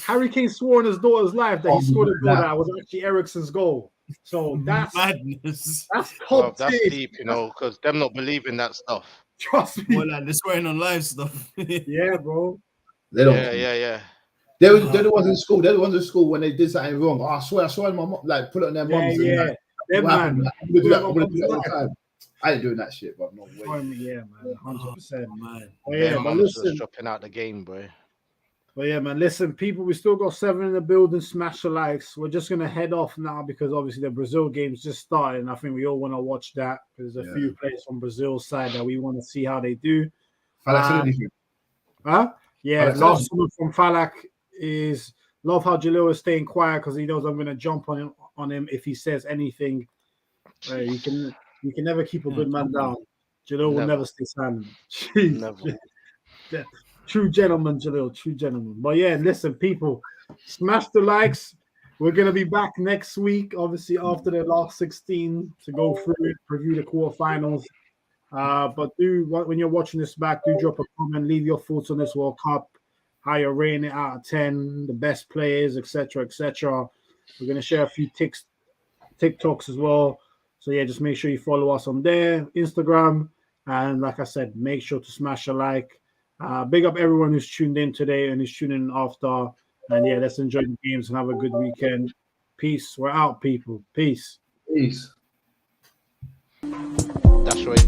Harry Kane swore on his daughter's life that he scored a goal that was actually Eriksen's goal. So that's madness. That's top that's deep, you know, because them not believing that stuff. Trust me. Well, like they're swearing on live stuff. Yeah, bro. They don't. Yeah. They're the ones in school. They're the ones in school when they did something wrong. Oh, I swear my mom, like put it on their mums. Yeah. And, like, man. I'm gonna do that all the time. I ain't doing that shit, but no way. Yeah, man, 100%, man. But listen, dropping out the game, bro. But yeah, man, listen, people, we still got 7 in the building. Smash the likes. We're just gonna head off now because obviously the Brazil game's just started, and I think we all want to watch that. There's a few players from Brazil's side that we want to see how they do. Yeah, last one from Falak is love how Jalil is staying quiet because he knows I'm gonna jump on him if he says anything. You can never keep a good man down. Jalil will never stay silent. Never. True gentleman, Jalil. True gentleman. But yeah, listen, people, smash the likes. We're gonna be back next week, obviously after the last 16 to go through it, preview the quarterfinals. But when you're watching this back, do drop a comment, leave your thoughts on this World Cup, how you're rating it out of 10, the best players, etc., etc. We're gonna share a few TikToks as well. So yeah, just make sure you follow us on there, Instagram, and like I said, make sure to smash a like. Big up everyone who's tuned in today and who's tuning in after. And yeah, let's enjoy the games and have a good weekend. Peace. We're out, people. Peace. Peace. That's right.